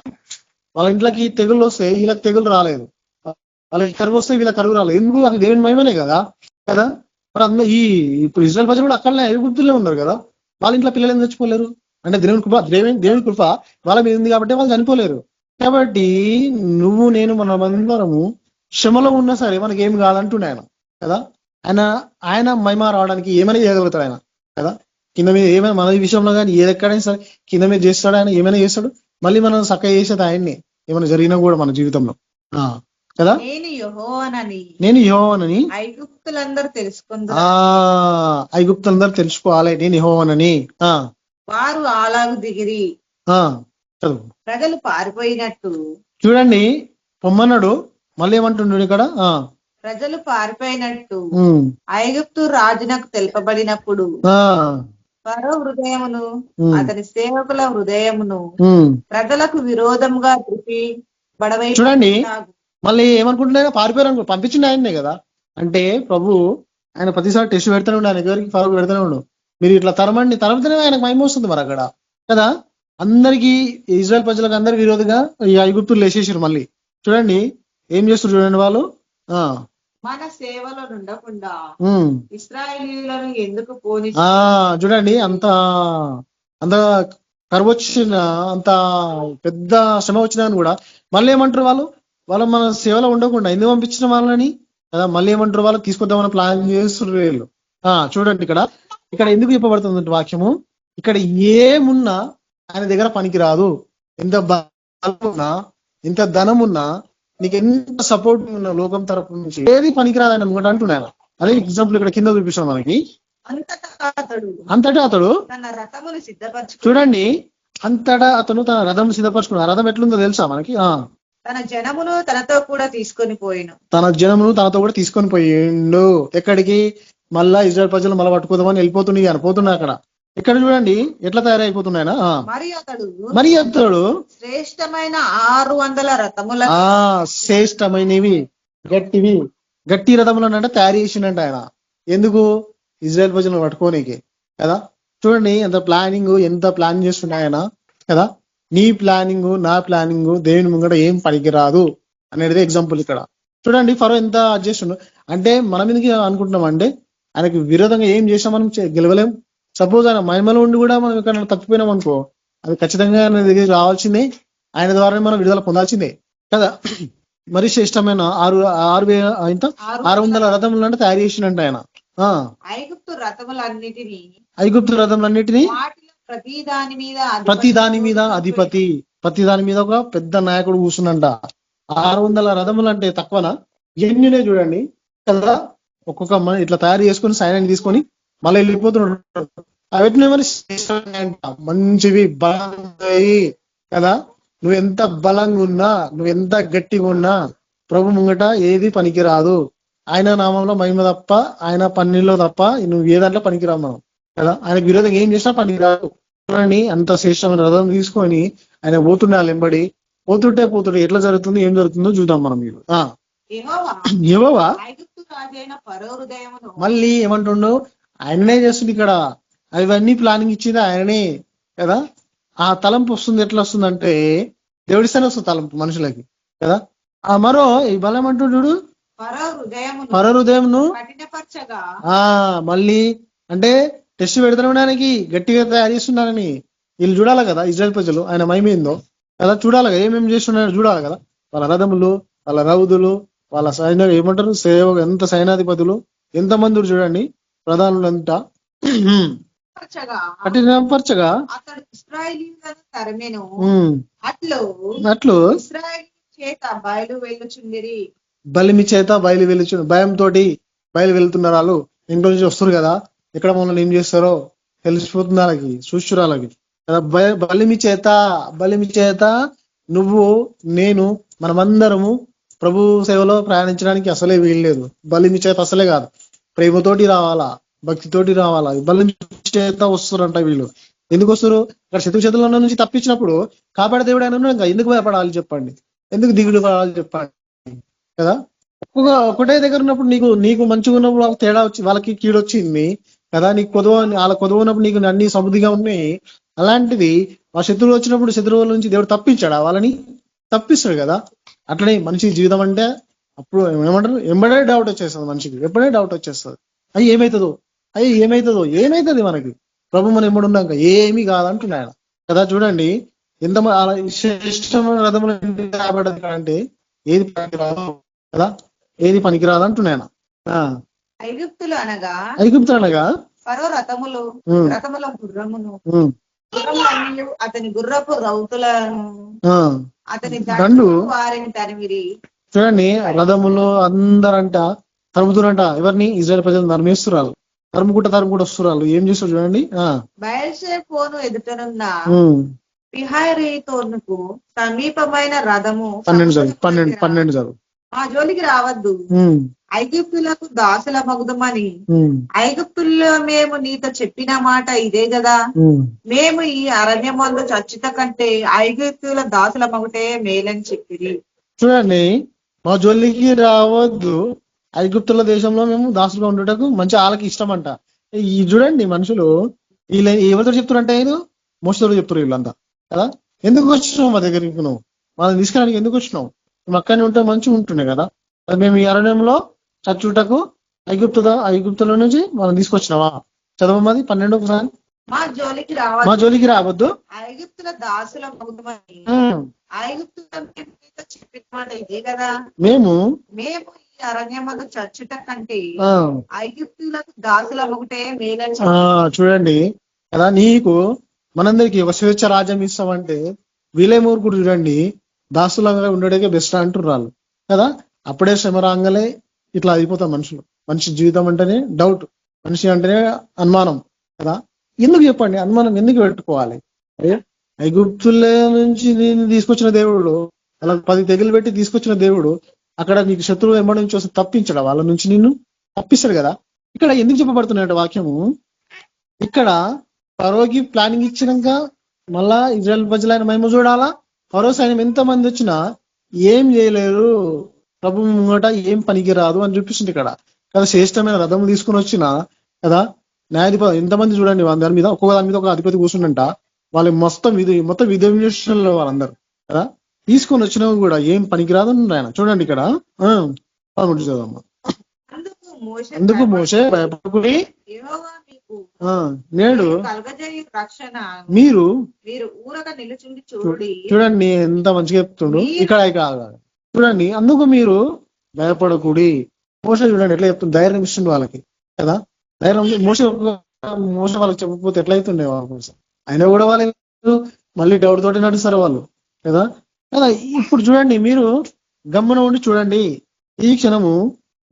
వాళ్ళ ఇంట్లోకి తెగులు వస్తే వీళ్ళకి తెగులు రాలేదు, వాళ్ళకి కరువు వస్తే వీళ్ళకి కరువు రాలేదు. ఎందుకు, అది దేవుని మహిమనే కదా. మరి అందరూ ఇప్పుడు ఇజ్రాయెల్ ప్రజలు కూడా అక్కడనే ఐగుప్తుల్లో ఉన్నారు కదా. వాళ్ళ ఇంట్లో పిల్లలు ఏం చచ్చిపోలేరు అంటే దేవుని కృప వాళ్ళ మీద ఉంది కాబట్టి వాళ్ళు చనిపోలేరు. కాబట్టి నువ్వు నేను మనమందరము శ్రమలో ఉన్నా సరే మనకి ఏం కాదంటుండే ఆయన కదా. ఆయన మహిమ రావడానికి ఏమైనా చేయగలుగుతాడు ఆయన కదా. కింద మీద ఏమైనా మన విషయంలో కానీ ఎక్కడైనా సరే కింద మీద చేస్తాడు ఆయన, ఏమైనా చేస్తాడు. మళ్ళీ మనం చక్కగా చేసేది ఆయన్ని, ఏమైనా జరిగినా కూడా మన జీవితంలో కదా. నేను యెహోవానని ఐగుప్తులందరూ తెలుసుకోవాలి, నేను యెహోవానని. వారు అలాగు దిగిరి, ప్రజలు పారిపోయినట్టు. చూడండి పొమ్మన్నాడు, మళ్ళీ ఏమంటుండడు ఇక్కడ, ప్రజలు పారిపోయినట్టు ఐగుప్తు రాజునకు తెలుపబడినప్పుడు ఫరో హృదయమును అతని సేవకుల హృదయమును ప్రజలకు విరోధముగా త్రిపి బడవై. చూడండి మళ్ళీ ఏమనుకుంటున్నా, పారిపోయారు పంపించింది ఆయన్నే కదా. అంటే ప్రభు ఆయన ప్రతిసారి టెస్ట్ పెడతానే ఉండు, ఆయన ఎవరికి ఫరో పెడతానే ఉండు. మీరు ఇట్లా తరమతనే ఆయనకు మహిమ వస్తుంది మరి అక్కడ కదా. అందరికీ ఇజ్రాయెల్ ప్రజలకు అందరికి విరోధంగా ఈ ఐగుప్తులు వేసేసారు. మళ్ళీ చూడండి ఏం చేస్తారు చూడండి వాళ్ళు, మన సేవలో ఉండకుండా ఇశ్రాయేలీయులను ఎందుకు పోని. చూడండి అంత కరువు వచ్చిన, అంత పెద్ద శ్రమ వచ్చినా కూడా మళ్ళీ ఏమంటారు వాళ్ళు మన సేవలో ఉండకుండా ఎందుకు పంపించిన వాళ్ళని కదా. మళ్ళీ ఏమంటారు వాళ్ళు తీసుకొద్దామని ప్లాన్ చేస్తున్నారు వీళ్ళు. చూడండి ఇక్కడ ఎందుకు చెప్పబడుతుంది వాక్యము, ఇక్కడ ఏమున్నా ఆయన దగ్గర పనికి రాదు. ఎంత బలం ఉన్నా, ఎంత ధనం ఉన్నా, నీకు ఎంత సపోర్ట్ ఉన్నా లోకం తరపు నుంచి ఏది పనికిరాదు ఆయన అనుకుంటా అంటున్నాను. అదే ఎగ్జాంపుల్ ఇక్కడ కింద చూపిస్తాం మనకి. అంతటా అతడు తన రథమును సిద్ధపరచు. చూడండి అంతటా అతను తన రథం సిద్ధపరచుకున్నాడు. రథం ఎట్లుందో తెలుసా మనకి, తన జనమును తనతో కూడా తీసుకొని పోయిండు. ఎక్కడికి, మళ్ళా ఇజ్రాయెల్ ప్రజలు మళ్ళీ పట్టుకోదామని వెళ్ళిపోతుంది పోతున్నా అక్కడ. ఇక్కడ చూడండి ఎట్లా తయారైపోతున్నాయన. మరి అతడు శ్రేష్టమైన 600 రథముల, శ్రేష్టమైనవి గట్టి రథములను అంటే తయారు చేసిండంట ఆయన. ఎందుకు, ఇజ్రాయెల్ ప్రజలను పట్టుకోనీకి కదా. చూడండి ఎంత ప్లాన్ చేస్తున్నాయన కదా. నీ ప్లానింగ్ నా ప్లానింగ్ దేవుని ముంగట ఏం పనికిరాదు అనేది ఎగ్జాంపుల్ ఇక్కడ. చూడండి ఫరో ఎంత చేస్తుండో. అంటే మనం ఎందుకు అనుకుంటున్నాం అంటే ఆయనకి విరోధంగా ఏం చేసినా మనం గెలవలేం. సపోజ్ ఆయన మహిమలో ఉండి కూడా మనం ఇక్కడ తప్పిపోయినాం అనుకో, అది ఖచ్చితంగా ఆయన దగ్గర రావాల్సిందే ఆయన ద్వారా మనం విడుదల పొందాల్సిందే కదా. మరి శ్రేష్టమైన 600 రథములు అంటే తయారు చేసినంట ఆయన. ఐగుప్తు రథములన్నిటినీ వాటిలో ప్రతి దాని మీద అధిపతి, ప్రతి దాని మీద ఒక పెద్ద నాయకుడు కూర్చున్నంట. 600 రథములు అంటే తక్కువనా? ఎన్నినే చూడండి కదా. ఒక్కొక్క ఇట్లా తయారు చేసుకొని సైన్యాన్ని తీసుకొని మళ్ళీ వెళ్ళిపోతున్నాడు. అవన్నీ మరి మంచివి బలంగా కదా. నువ్వు ఎంత బలంగా ఉన్నా, నువ్వు ఎంత గట్టిగా ఉన్నా ప్రభు ముంగట ఏది పనికిరాదు. ఆయన నామంలో మహిమ తప్ప, ఆయన పన్నీలో తప్ప నువ్వు ఏ దాంట్లో పనికిరావు మనం కదా. ఆయనకు విరోధంగా ఏం చేసినా పనికిరాదు. చూడండి అంత శ్రేష్టమైన రథం తీసుకొని ఆయన పోతుండే వెంబడి పోతుంటే ఎట్లా జరుగుతుంది, ఏం జరుగుతుందో చూద్దాం మనం. మీరు యెహోవా మళ్ళీ ఏమంటుండో ఆయననే చేస్తుంది ఇక్కడ. అవన్నీ ప్లానింగ్ ఇచ్చింది ఆయననే కదా. ఆ తలంపు వస్తుంది. ఎట్లా వస్తుందంటే దేవుడిస్తేనే వస్తుంది తలంపు మనుషులకి కదా. ఆ మరో ఈ బలం అంటున్నాడు పర హృదయంను మళ్ళీ అంటే టెస్ట్ పెడుతున్నాడానికి గట్టిగా తయారు చేస్తున్నారని వీళ్ళు చూడాలి కదా. ఇజ్రాయెల్ ప్రజలు ఆయన మహిమేందో కదా చూడాలి కదా, ఏమేమి చేస్తున్నారో చూడాలి కదా. వాళ్ళ రథములు, వాళ్ళ రౌదులు, వాళ్ళ సైన్య ఏమంటారు సేవ, ఎంత సైనాధిపతులు ఎంతమంది చూడండి, ప్రధానులంతా కఠినపరచగా అట్లు బలిమి చేత బయలు వెలుచు, భయంతో బయలు వెళ్తున్నారు వాళ్ళు. ఇంట్లో నుంచి వస్తారు కదా, ఎక్కడ మమ్మల్ని ఏం చేస్తారో తెలిసిపోతుంది వాళ్ళకి, చూస్తురాలకి కదా. బలిమి చేత నువ్వు నేను మనమందరము ప్రభు సేవలో ప్రయాణించడానికి అసలే వీల్లేదు. బలిమి చేత అసలే కాదు, ప్రేమతోటి రావాలా, భక్తితోటి రావాలా. బలిమి చేత వస్తారంట వీళ్ళు. ఎందుకు వస్తారు? అక్కడ శత్రు చేతుల నుంచి తప్పించినప్పుడు కాపాడే దేవుడు ఆయన ఇంకా ఎందుకు భయపడాలి చెప్పండి, ఎందుకు దిగుడు పడాలి చెప్పండి కదా. ఒకటే దగ్గర ఉన్నప్పుడు నీకు మంచిగా ఉన్నప్పుడు వాళ్ళకి తేడా వచ్చి వాళ్ళకి కీడొచ్చింది కదా. నీకు వాళ్ళ కొదవ ఉన్నప్పుడు నీకు అన్ని సమృద్ధిగా ఉన్నాయి. అలాంటిది ఆ శత్రువులు వచ్చినప్పుడు శత్రువుల నుంచి దేవుడు తప్పించాడు, వాళ్ళని తప్పిస్తాడు కదా. అట్లనే మనిషి జీవితం అంటే అప్పుడు ఏమంటారు ఎంబడే డౌట్ వచ్చేస్తుంది మనిషికి, ఎప్పుడే డౌట్ వచ్చేస్తుంది. ఏమైతుంది మనకి ప్రభు మనం ఎంబడున్నాక ఏమీ కాదంటున్నాడు కదా. చూడండి ఎంత శ్రేష్టమైన రథములు అంటే ఏది పనికిరాదు కదా, ఏది పనికిరాదు అంటున్నాయన. ఐగుప్తులు అనగా ఫరో రథములు, రథముల గుర్రమును, అతని గుర్రపు రౌతులను, అతని దండు వారిని తరిమిరి. చూడండి రథములు అందరంట తరుముతురంట. ఎవరిని? ఇజ్రాయెల్ ప్రజలు తరిమేస్తున్నారు. తరుముకుంట వస్తున్నారు. ఏం చేస్తారు చూడండి. బయల్షెఫోను ఎదుటనున్న పిహైరీతోనుకు సమీపమైన రథము 12 మా జోలికి రావద్దు, ఐగుప్తులకు దాసుల మగుదమని ఐగుప్తుల్లో మేము నీతో చెప్పిన మాట ఇదే కదా. మేము ఈ అరణ్యమందు చచ్చుట కంటే ఐగుప్తుల దాసుల మగుటే మేలని చెప్పిరి. చూడండి మా జోలికి రావద్దు, ఐగుప్తుల దేశంలో మేము దాసులుగా ఉండటకు మంచి వాళ్ళకి ఇష్టం అంట. ఈ చూడండి మనుషులు వీళ్ళు ఎవరితో చెప్తారంటే మోసతో చెప్తారు వీళ్ళంతా కదా. ఎందుకు వచ్చినావు మా దగ్గరికి, నువ్వు వాళ్ళని తీసుకురానికి ఎందుకు వచ్చినావు? మేము అక్కడనే ఉంటే మంచిగా ఉంటుండే కదా. మేము ఈ అరణ్యంలో చచ్చుటకు ఐగుప్తుల నుంచి మనం తీసుకొచ్చినావా? చదవమది 12 ఒకసారి. మా జోలికి రావద్దు, ఐగుప్తుల దాసుల మగుదమని ఐగుప్తుల చెప్పిన మాట ఇదే కదా. మేము ఈ అరణ్యమందు చచ్చుట కంటే ఐగుప్తులకు దాసుల మగుటే మేలని. చూడండి కదా, నీకు మనందరికి ఒక స్వేచ్ఛ రాజ్యం ఇస్తామంటే వీలే మూర్ఖుడు చూడండి దాసులంగా ఉండడానికే బెస్ట్ అంటున్నారు కదా. అప్పుడే శ్రమ రాగానే ఇట్లా అయిపోతాం మనుషులు. మనిషి జీవితం అంటేనే డౌట్, మనిషి అంటేనే అనుమానం కదా. ఎందుకు చెప్పండి అనుమానం ఎందుకు పెట్టుకోవాలి? ఐగుప్తుల నుంచి నేను తీసుకొచ్చిన దేవుడు, అలా 10 తెగులు పెట్టి తీసుకొచ్చిన దేవుడు అక్కడ నీకు శత్రువు ఎంబడి నుంచి వస్తే తప్పించడా? వాళ్ళ నుంచి నిన్ను తప్పిస్తాడు కదా. ఇక్కడ ఎందుకు చెప్పబడుతున్నాడు వాక్యము? ఇక్కడ ఫరోకి ప్లానింగ్ ఇచ్చినాక మళ్ళా ఇజ్రాయెల్ ప్రజలైన మహిమ చూడాలా. ఫరో సైన్యం ఎంతమంది వచ్చినా ఏం చేయలేరు, ప్రభు ముంగట ఏం పనికి రాదు అని చూపిస్తుంది ఇక్కడ కదా. శ్రేష్టమైన రథం తీసుకుని వచ్చిన కదా న్యాయాధిపతి ఎంతమంది చూడండి, దాని మీద ఒక్కొక్క దాని మీద ఒక అధిపతి కూర్చుండంట. వాళ్ళు మొత్తం విధంలో వాళ్ళందరూ కదా తీసుకొని వచ్చినా కూడా ఏం పనికిరాదు ఆయన. చూడండి ఇక్కడ చదవమ్మా. అందుకు మోషే భయపడుకుని నేడు కలగజేయు రక్షణ మీరు ఊరక నిలుచుండి చూడండి. చూడండి ఎంత మంచిగా చెప్తుండు. ఇక్కడ చూడండి, అందుకు మీరు భయపడకూడి. మోస చూడండి ఎట్లా చెప్తుంది, ధైర్యం ఇస్తుంది వాళ్ళకి కదా. ధైర్యం మోస వాళ్ళకి చెప్పకపోతే ఎట్లయితుండే వాళ్ళ కోసం. అయినా కూడా వాళ్ళు మళ్ళీ డౌట్ తోటి నడుస్తారు వాళ్ళు కదా. కదా ఇప్పుడు చూడండి, మీరు గమ్మున ఉండి చూడండి. ఈ క్షణము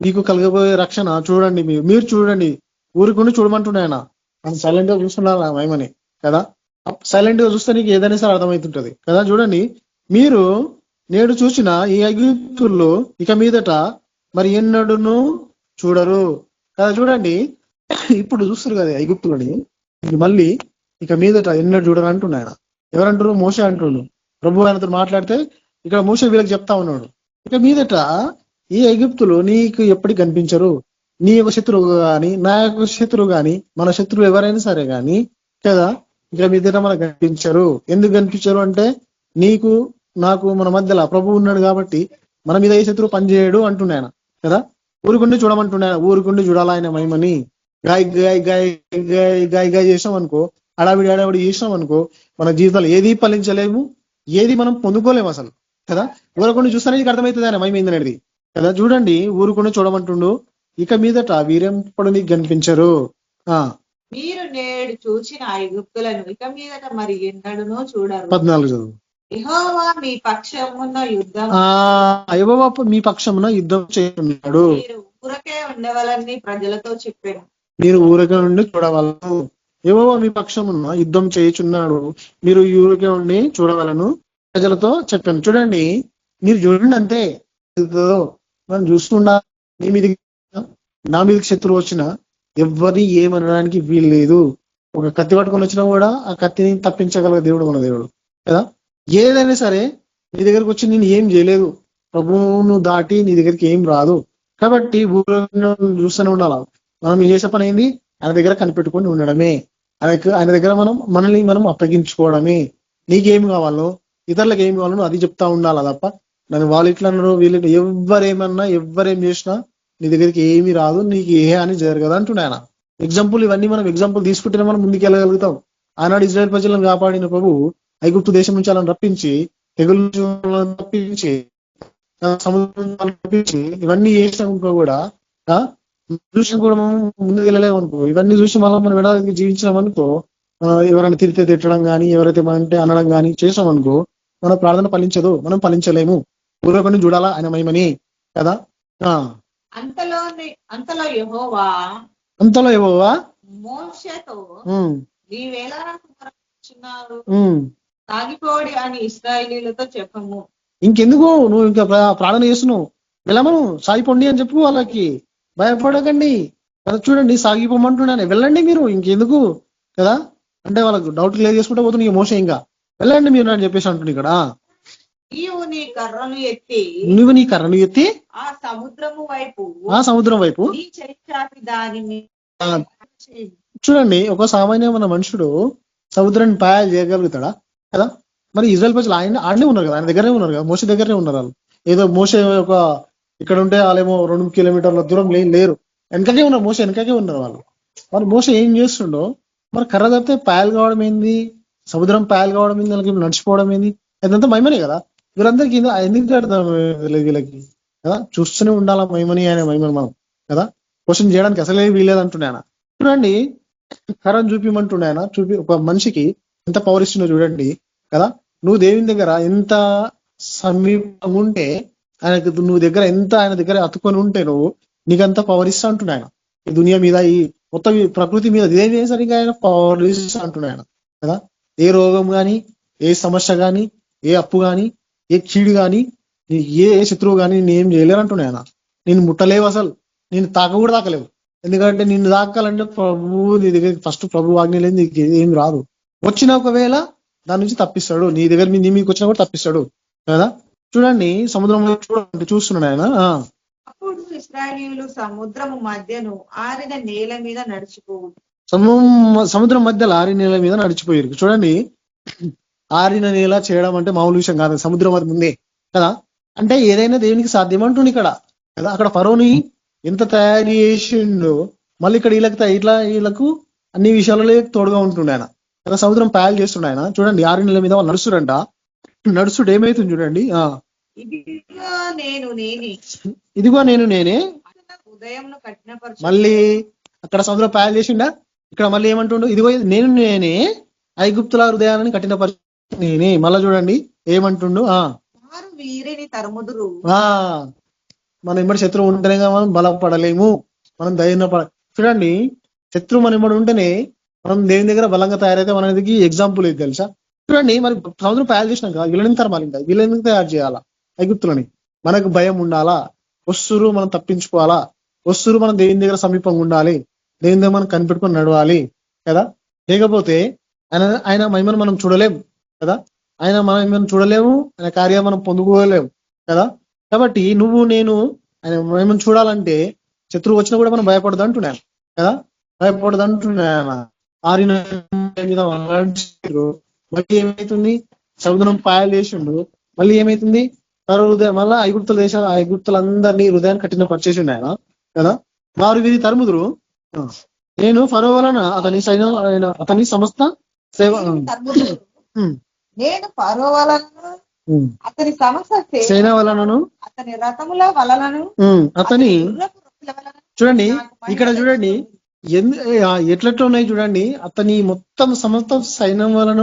మీకు కలగబోయే రక్షణ చూడండి. మీరు చూడండి, ఊరికుండి చూడమంటుండే ఆయన. సైలెంట్ గా చూస్తున్నారు మహిమని కదా. సైలెంట్ గా చూస్తే నీకు ఏదైనా సరే అర్థమవుతుంటది కదా. చూడండి, మీరు నేడు చూసిన ఈ ఐగుప్తుల్లో ఇక మీదట మరి ఎన్నడూను చూడరు కదా. చూడండి, ఇప్పుడు చూస్తారు కదా ఐగుప్తులని, మళ్ళీ ఇక మీదట ఎన్నడూ చూడరు అంటున్నా ఆయన. ఎవరంటారు? మోసే అంటున్నాడు. ప్రభు ఆయనతో మాట్లాడితే ఇక్కడ మోసే వీళ్ళకి చెప్తా ఉన్నాడు, ఇక మీదట ఈ ఐగుప్తులు నీకు ఎప్పటికి కనిపించరు. నీ యొక్క శత్రువు గాని, నా యొక్క శత్రువు గాని, మన శత్రువు ఎవరైనా సరే గాని కదా, ఇక మీదట మనకు కనిపించరు. ఎందుకు కనిపించరు అంటే, నీకు నాకు మన మధ్యలో ప్రభు ఉన్నాడు కాబట్టి మన మీద ఏ శత్రువు పనిచేయడు అంటున్నాయన కదా. ఊరుకుండి చూడమంటున్నాయన. ఊరుకుండి చూడాలా ఆయన మహిమని. గాయ గాయ గాయ గాయ గాయ గాయ చేసాం అనుకో, అడావిడి చేసినాం అనుకో, మన జీవితాలు ఏది ఫలించలేము, ఏది మనం పొందుకోలేము అసలు కదా. ఊరకుండా చూస్తానే నీకు అర్థమవుతుంది ఆయన మహిమ ఏందనేది కదా. చూడండి, ఊరుకుండా చూడమంటుండు. ఇక మీదట వీరెంపడు నీకు కనిపించరు. మీరు నేడు చూసిన ఐగుప్తులను ఇక మీదట మరి ఎన్నడూనూ చూడరు. 14 చదువు. యెహోవా మీ పక్షమున యుద్ధం యెహోవా మీ పక్షమున యుద్ధం చేస్తున్నాడు. మీరు ఊరకే ఉండవాలని ప్రజలతో చెప్పాను. మీరు ఊరకే ఉండి చూడవలను. యెహోవా మీ పక్షమున యుద్ధం చేయుచున్నాడు, మీరు ఊరకే ఉండి చూడవలను ప్రజలతో చెప్పాను. చూడండి, మీరు చూడండి అంతే. మనం చూస్తున్నా, నా మీదకి శత్రువు వచ్చినా ఎవరిని ఏమనడానికి వీలు లేదు. ఒక కత్తి పట్టుకొని వచ్చినా కూడా ఆ కత్తిని తప్పించగల దేవుడు మన దేవుడు కదా. ఏదైనా సరే నీ దగ్గరకు వచ్చి నేను ఏం చేయలేదు, ప్రభువును దాటి నీ దగ్గరికి ఏం రాదు. కాబట్టి చూస్తూనే ఉండాలా. మనం చేసే పని ఏంది? ఆయన దగ్గర కనిపెట్టుకొని ఉండడమే. ఆయన దగ్గర మనల్ని మనం అప్పగించుకోవడమే. నీకేం కావాలో, ఇతరులకు ఏం కావాలో అది చెప్తా ఉండాలా తప్ప, నన్ను వాళ్ళు ఇట్లా అన్నారు వీళ్ళు ఎవరేమన్నా ఎవరేం చేసినా నీ దగ్గరికి ఏమీ రాదు, నీకు ఏ అని జరగదు అంటున్నాయన. ఎగ్జాంపుల్ ఇవన్నీ మనం ఎగ్జాంపుల్ తీసుకుంటేనే మనం ముందుకు వెళ్ళగలుగుతాం. ఆనాడు ఇజ్రాయెల్ ప్రజలను కాపాడిన ప్రభు ఐగుప్తు దేశం నుంచి అలా రప్పించి, తెగులు రప్పించి, సముద్రం రప్పించి, ఇవన్నీ చేసినాక కూడా చూసిన కూడా మనం ముందుకు వెళ్ళలేమనుకో. ఇవన్నీ చూసి మనం విడాలకి జీవించామనుకో, ఎవరైనా తిరిగితే తిట్టడం కానీ, ఎవరైతే అంటే అనడం కానీ చేసామనుకో, మన ప్రార్థన ఫలించదు, మనం ఫలించలేము. పూర్వకొని చూడాలా ఆయన మహిమని కదా. అంతలో యెహోవా మోషేతో సాగిపోడి అని ఇశ్రాయేలీయులతో చెప్పము. ఇంకెందుకు నువ్వు ఇంకా ప్రార్థన చేస్తున్నావు? వెళ్ళమను, సాగిపోండి అని చెప్పు వాళ్ళకి. భయపడకండి కదా. చూడండి, సాగిపోమంటున్నాను, వెళ్ళండి మీరు, ఇంకెందుకు కదా. అంటే వాళ్ళకు డౌట్ క్లియర్ చేసుకుంటే పోతుంది ఇక మోసే. ఇంకా వెళ్ళండి మీరు అని చెప్పేసి అంటుంది ఇక్కడ. నువ్వు నీ కర్రను ఎత్తి ఆ సముద్రం వైపు చూడండి. ఒక సామాన్యమైన మనుషుడు సముద్రాన్ని పాయాలు చేయగలుగుతాడా కదా. మరి ఇజ్రాయెల్ ప్రజలు ఆడనే ఉన్నారు కదా, ఆయన దగ్గరే ఉన్నారు కదా, మోసే దగ్గరనే ఉన్నారు వాళ్ళు. ఏదో మోసే ఒక ఇక్కడ ఉంటే వాళ్ళేమో 2 కిలోమీటర్ల దూరం లేరు, వెనకకే ఉన్నారు. మోసే వెనకకే ఉన్నారు వాళ్ళు. మరి మోసే ఏం చేస్తుండో, మరి కర్ర తప్పితే పాయలు కావడం ఏంది, సముద్రం పాయలు కావడం ఏంది, వాళ్ళకి నడిచిపోవడం ఏంది, అదంతా మహిమనే కదా. వీళ్ళందరికీ ఎందుకు అర్థం వీళ్ళకి కదా. చూస్తూనే ఉండాలా మహిమని, ఆయన మహిమని మనం కదా. క్వశ్చన్ చేయడానికి అసలే వీలేదు అంటున్నాయన. చూడండి, కర్రను చూపిమంటుండే ఆయన. ఒక మనిషికి ఎంత పవర్ ఇస్తుందో చూడండి కదా. నువ్వు దేవుని దగ్గర ఎంత సమీపంగా ఉంటే, నువ్వు దగ్గర ఎంత ఆయన దగ్గర అతుకొని ఉంటే నీకంత పవర్ ఇస్తా అంటున్నా ఆయన. ఈ దునియా మీద, ఈ మొత్తం ప్రకృతి మీద దేని సరిగా ఆయన పవర్ ఇస్తా అంటున్నాయి ఆయన కదా. ఏ రోగం కానీ, ఏ సమస్య కానీ, ఏ అప్పు కానీ, ఏ కీడు కానీ, ఏ శత్రువు కానీ నేను ఏం చేయలేరు అంటున్నాయి ఆయన. నేను ముట్టలేవు, అసలు నేను కూడా తాకలేవు. ఎందుకంటే నిన్ను తాకాలంటే ప్రభు నీ దగ్గర ఫస్ట్ ప్రభు ఆజ్ఞ లేదు, నీకు ఏం రాదు. వచ్చిన ఒకవేళ దాని నుంచి తప్పిస్తాడు, నీ దగ్గర నీ మీకు వచ్చినా కూడా తప్పిస్తాడు కదా. చూడండి, సముద్రం చూడండి, చూస్తున్నాడు ఆయన. అప్పుడు ఇశ్రాయేలీయులు సముద్రము మధ్యను ఆరిన నేల మీద నడిచిపోవు. సముద్రం మధ్యలో ఆరిన నేల మీద నడిచిపోయారు. చూడండి, ఆరిన నేల చేయడం అంటే మామూలు విషయం కాదు. సముద్రం అది ముందే కదా. అంటే ఏదైనా దేవునికి సాధ్యం అంటుంది ఇక్కడ కదా. అక్కడ ఫరోని ఎంత తయారు చేసిండో మళ్ళీ ఇక్కడ వీళ్ళకు అన్ని విషయాలలో తోడుగా ఉంటుండే ఆయన కదా. సముద్రం పాయలు చేస్తుండే ఆయన. చూడండి 6 నెలల మీద వాళ్ళు నడుస్తుడంట. నడుస్తుడు ఏమైతుంది చూడండి. ఇదిగో నేను నేనే మళ్ళీ అక్కడ సముద్రం పాయలు చేసిండా, ఇక్కడ మళ్ళీ ఏమంటుండు, ఇదిగో నేను నేనే ఐగుప్తుల హృదయాన్ని కఠినపరచు నేనే. మళ్ళా చూడండి ఏమంటుండు, వీరిని తరుముదురు. మనం ఇమ్మడి శత్రువు ఉంటేనే మనం బలపడలేము, మనం ధైర్యం చూడండి. శత్రువు మన ఇమ్మడి ఉంటేనే మనం దేవుని దగ్గర బలంగా తయారైతే మనకి ఎగ్జాంపుల్ ఇది తెలుసా. చూడండి మరి సముద్రం తయారు చేసినాక వీళ్ళని తరమాలి, ఇంకా వీళ్ళని తయారు చేయాలా ఐగుప్తులని. మనకు భయం ఉండాలా, వస్తురు మనం తప్పించుకోవాలా, వస్తురు మనం దేవుని దగ్గర సమీపంగా ఉండాలి, దేవుని దగ్గర మనం కనిపెట్టుకొని నడవాలి కదా. లేకపోతే ఆయన మహిమను మనం చూడలేము కదా, ఆయన మనం చూడలేము, ఆయన కార్యం మనం పొందుకోలేము కదా. కాబట్టి నువ్వు నేను ఆయన మహిమను చూడాలంటే శత్రువు వచ్చినా కూడా మనం భయపడదు అంటున్నాను కదా, భయపడదు అంటున్నాను. 6 మీద మళ్ళీ ఏమైతుంది, సముద్రం పాయలు చేసిండు. మళ్ళీ ఏమైతుంది, హృదయం మళ్ళా ఐగుప్తులందరినీ హృదయాన్ని కఠిన పరిచేసిండు ఆయన కదా. వారు వీరి తరుముదురు, నేను ఫరో వలన అతని సమస్త సేవ నేను ఫరో వలన అతని సమస్త సేన వలనను అతని రథముల వలనను అతని చూడండి ఇక్కడ చూడండి ఎట్లెట్లా ఉన్నాయి చూడండి. అతని మొత్తం సమస్త సైన్యం వలన